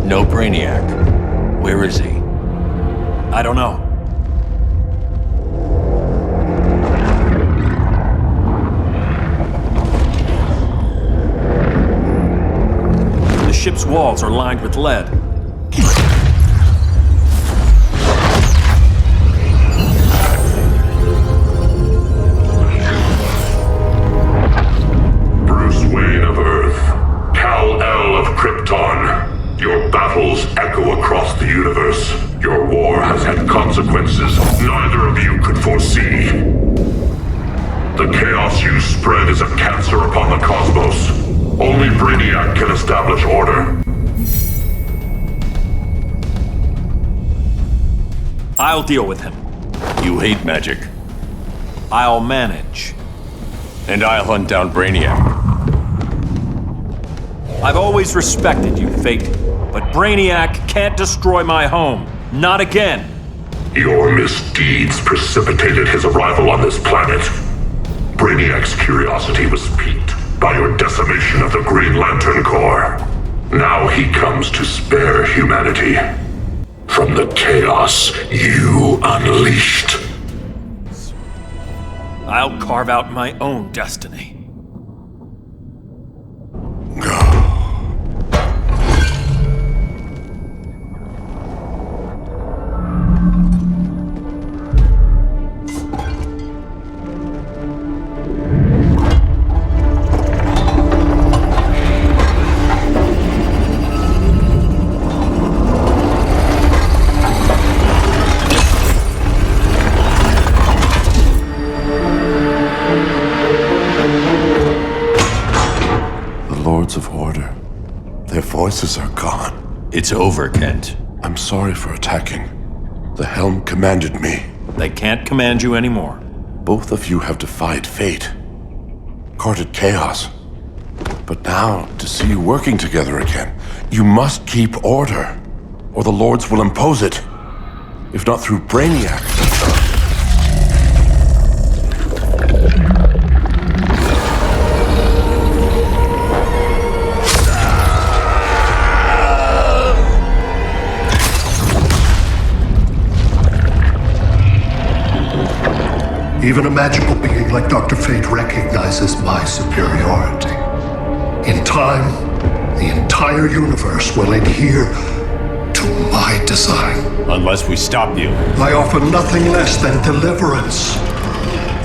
No Brainiac. Where is he? I don't know. The ship's walls are lined with lead. Bruce Wayne of Earth, Kal-El of Krypton. Your battles echo across the universe. Your war has had consequences neither of you could foresee. The chaos you spread is a cancer upon the cosmos. Only Brainiac can establish order. I'll deal with him. You hate magic. I'll manage. And I'll hunt down Brainiac. I've always respected you, Fate, but Brainiac can't destroy my home. Not again. Your misdeeds precipitated his arrival on this planet. Brainiac's curiosity was piqued by your decimation of the Green Lantern Corps. Now he comes to spare humanity from the chaos you unleashed. I'll carve out my own destiny. Of order. Their voices are gone. It's over, Kent. I'm sorry for attacking. The Helm commanded me. They can't command you anymore. Both of you have defied fate, courted chaos. But now, to see you working together again, you must keep order, or the Lords will impose it. If not through Brainiac. Even a magical being like Dr. Fate recognizes my superiority. In time, the entire universe will adhere to my design. Unless we stop you. I offer nothing less than deliverance.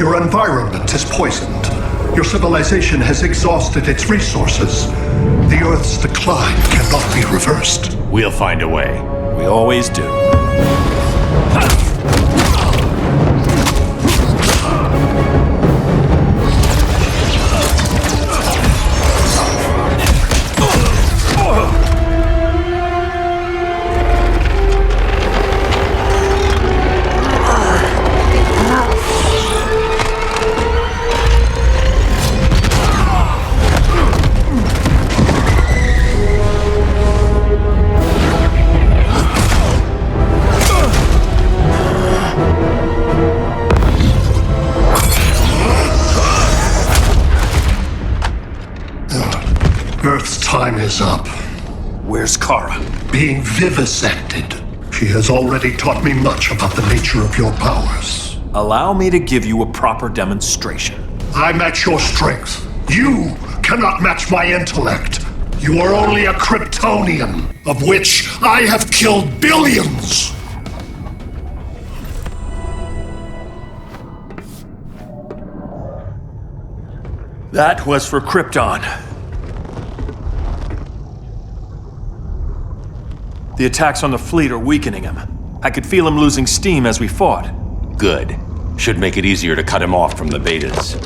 Your environment is poisoned. Your civilization has exhausted its resources. The Earth's decline cannot be reversed. We'll find a way. We always do. Earth's time is up. Where's Kara? Being vivisected. She has already taught me much about the nature of your powers. Allow me to give you a proper demonstration. I match your strength. You cannot match my intellect. You are only a Kryptonian, of which I have killed billions. That was for Krypton. The attacks on the fleet are weakening him. I could feel him losing steam as we fought. Good. Should make it easier to cut him off from the betas.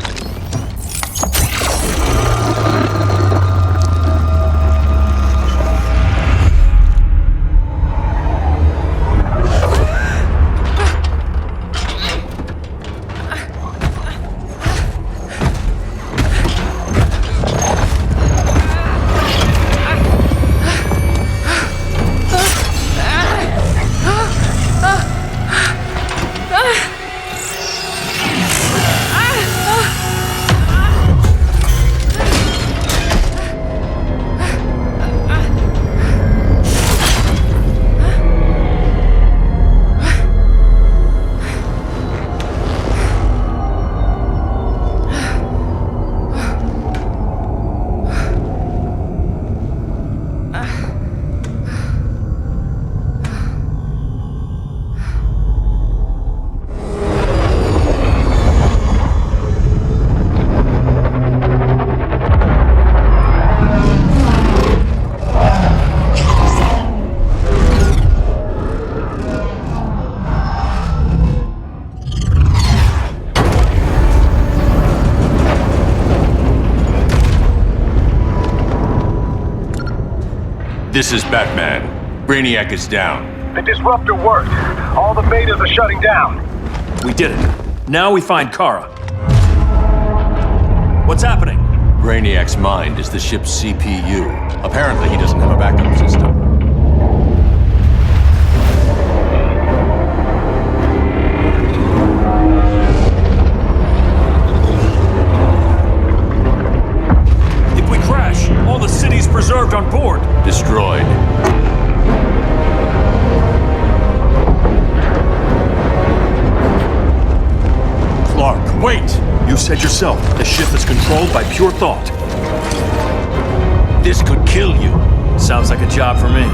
This is Batman. Brainiac is down. The disruptor worked. All the betas are shutting down. We did it. Now we find Kara. What's happening? Brainiac's mind is the ship's CPU. Apparently he doesn't have a backup system. If we crash, all the city's preserved on board. Destroyed. Clark, wait! You said yourself, the ship is controlled by pure thought. This could kill you. Sounds like a job for me.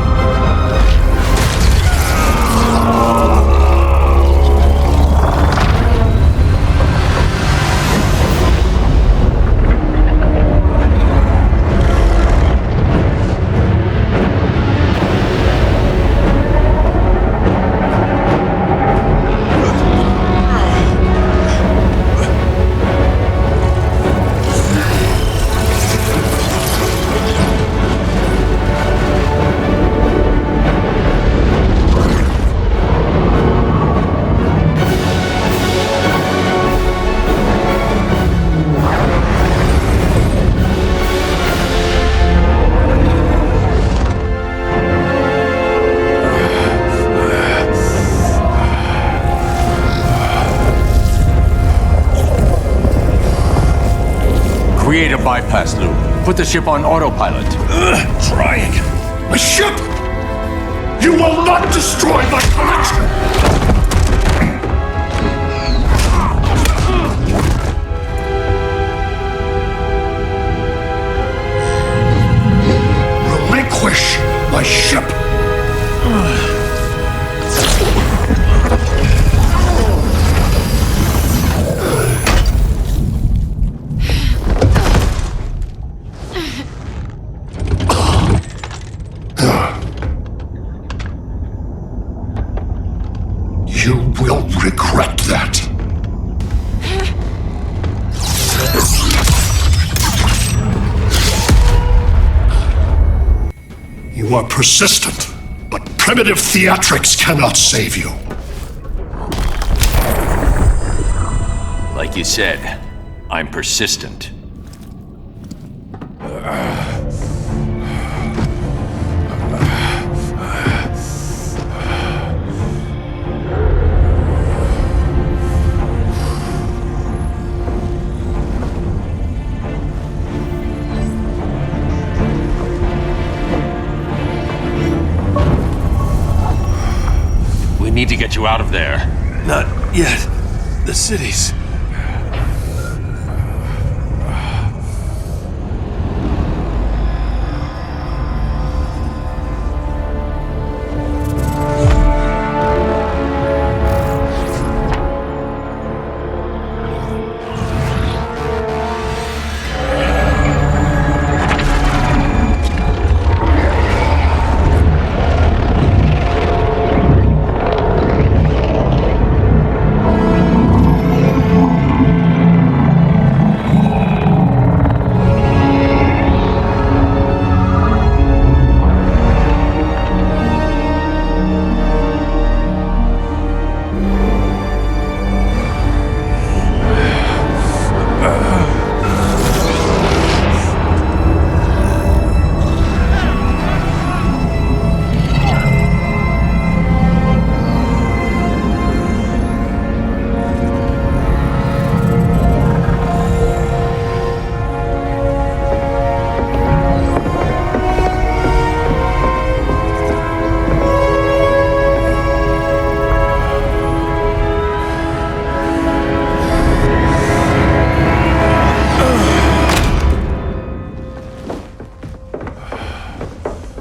Create a bypass loop. Put the ship on autopilot. Trying. My ship! You will not destroy my collection! Relinquish my ship! You will regret that. You are persistent, but primitive theatrics cannot save you. Like you said, I'm persistent. We need to get you out of there. Not yet. The cities.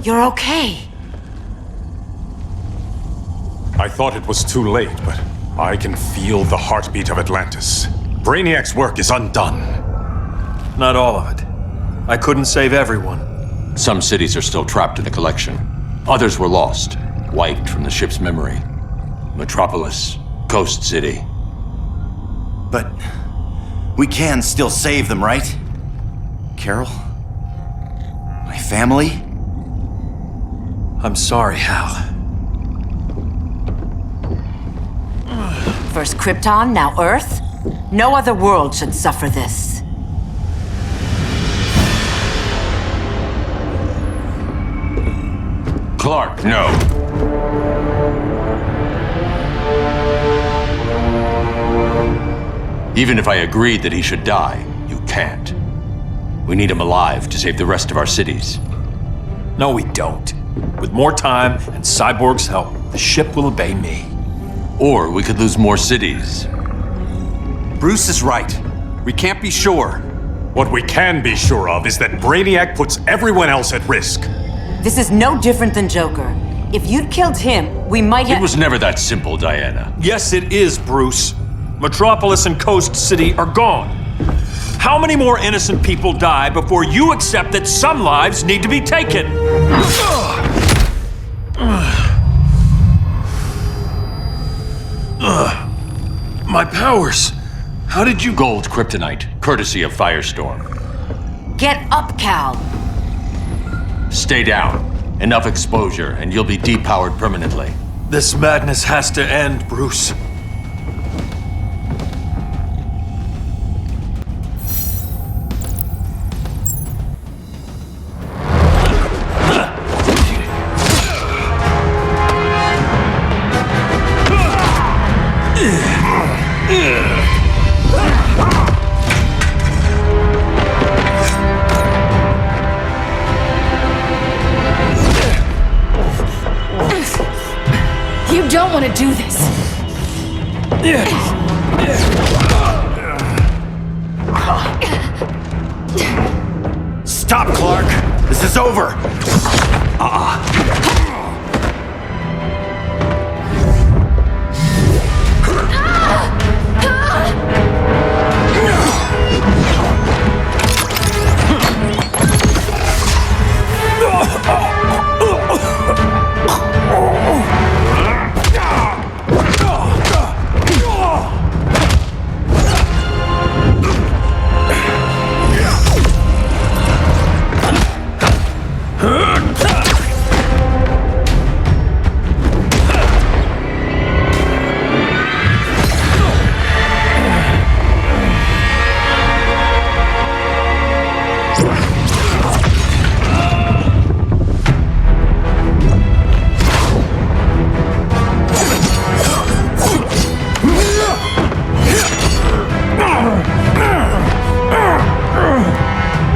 You're okay. I thought it was too late, but I can feel the heartbeat of Atlantis. Brainiac's work is undone. Not all of it. I couldn't save everyone. Some cities are still trapped in the collection. Others were lost, wiped from the ship's memory. Metropolis, Coast City. But we can still save them, right? Carol? My family? I'm sorry, Hal. First Krypton, now Earth? No other world should suffer this. Clark, no. Even if I agreed that he should die, you can't. We need him alive to save the rest of our cities. No, we don't. With more time and Cyborg's help, the ship will obey me. Or we could lose more cities. Bruce is right. We can't be sure. What we can be sure of is that Brainiac puts everyone else at risk. This is no different than Joker. If you'd killed him, we might have— It was never that simple, Diana. Yes, it is, Bruce. Metropolis and Coast City are gone. How many more innocent people die before you accept that some lives need to be taken? My powers. How did you— Gold kryptonite, courtesy of Firestorm. Get up, Cal. Stay down. Enough exposure, and you'll be depowered permanently. This madness has to end, Bruce. You don't want to do this. Stop, Clark! This is over!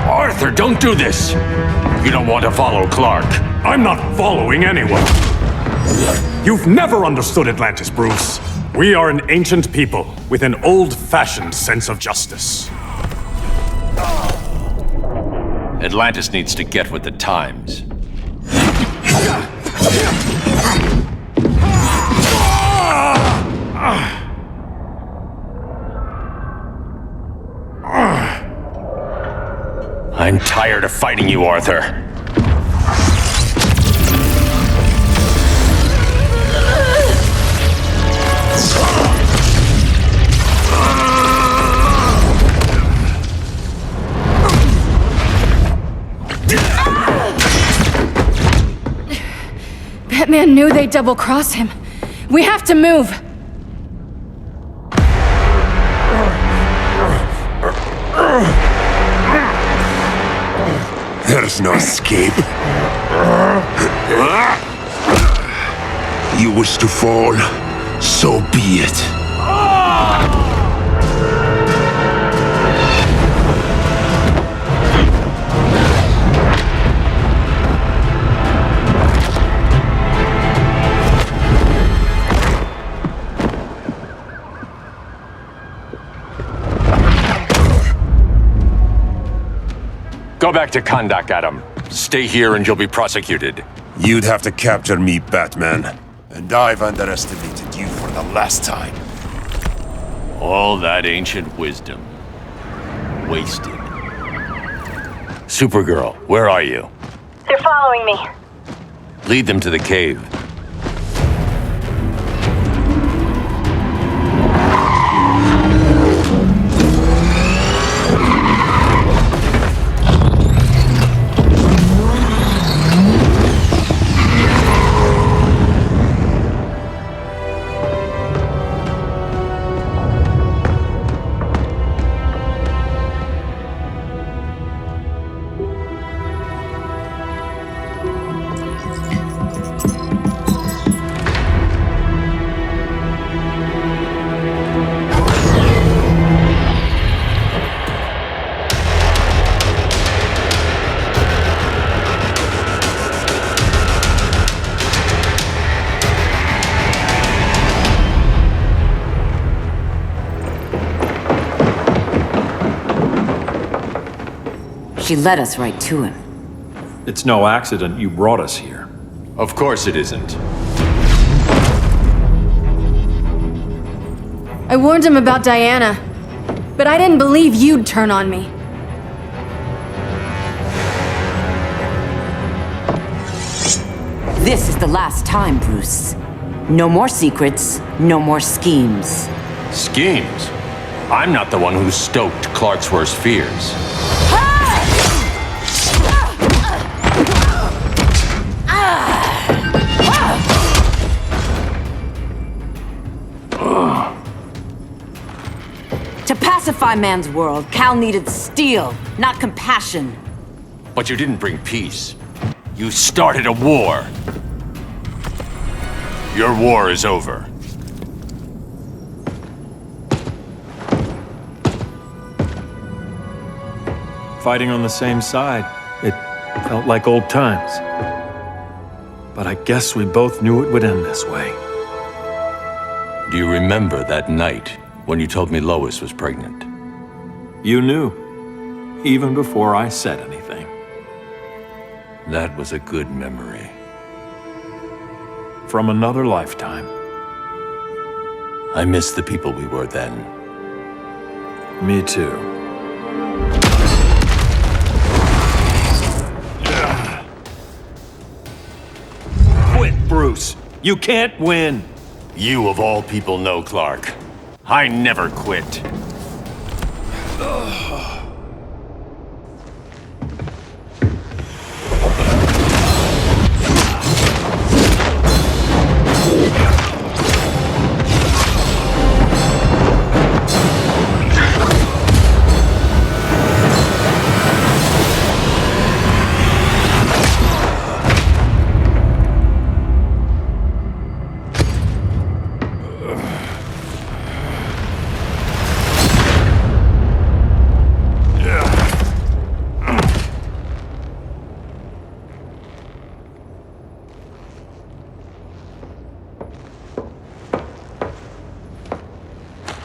Arthur, don't do this! You don't want to follow Clark. I'm not following anyone. You've never understood Atlantis, Bruce. We are an ancient people with an old-fashioned sense of justice. Atlantis needs to get with the times. I'm tired of fighting you, Arthur. Batman knew they'd double-cross him. We have to move. There's no escape. You wish to fall, so be it. Go back to Kahndaq, Adam. Stay here and you'll be prosecuted. You'd have to capture me, Batman. And I've underestimated you for the last time. All that ancient wisdom. Wasted. Supergirl, where are you? They're following me. Lead them to the cave. She led us right to him. It's no accident you brought us here. Of course it isn't. I warned him about Diana, but I didn't believe you'd turn on me. This is the last time, Bruce. No more secrets, no more schemes. Schemes? I'm not the one who stoked Clark's worst fears. To pacify man's world, Cal needed steel, not compassion. But you didn't bring peace. You started a war. Your war is over. Fighting on the same side, it felt like old times. But I guess we both knew it would end this way. Do you remember that night when you told me Lois was pregnant? You knew, even before I said anything. That was a good memory. From another lifetime. I miss the people we were then. Me too. Quit, Bruce! You can't win! You of all people know, Clark. I never quit.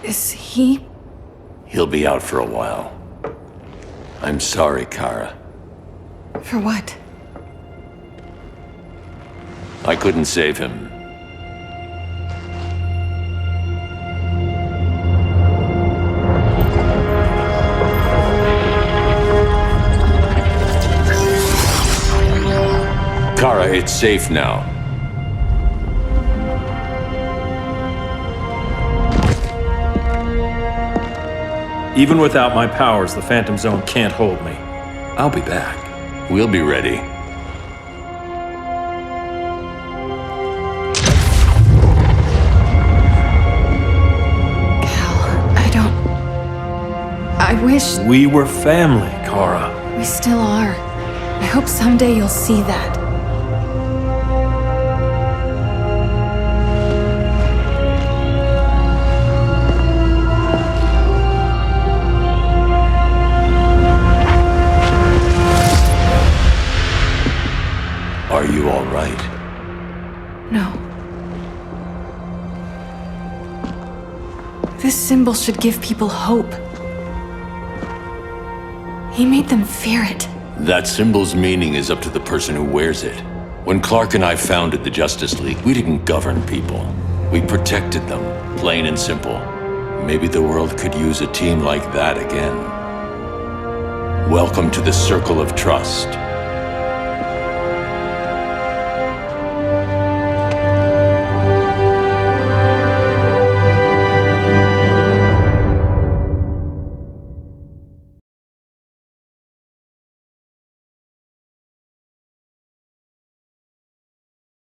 Is he? He'll be out for a while. I'm sorry, Kara. For what? I couldn't save him. Kara, it's safe now. Even without my powers, the Phantom Zone can't hold me. I'll be back. We'll be ready. I wish... We were family, Kara. We still are. I hope someday you'll see that. Are you all right? No. This symbol should give people hope. He made them fear it. That symbol's meaning is up to the person who wears it. When Clark and I founded the Justice League, we didn't govern people. We protected them, plain and simple. Maybe the world could use a team like that again. Welcome to the Circle of Trust.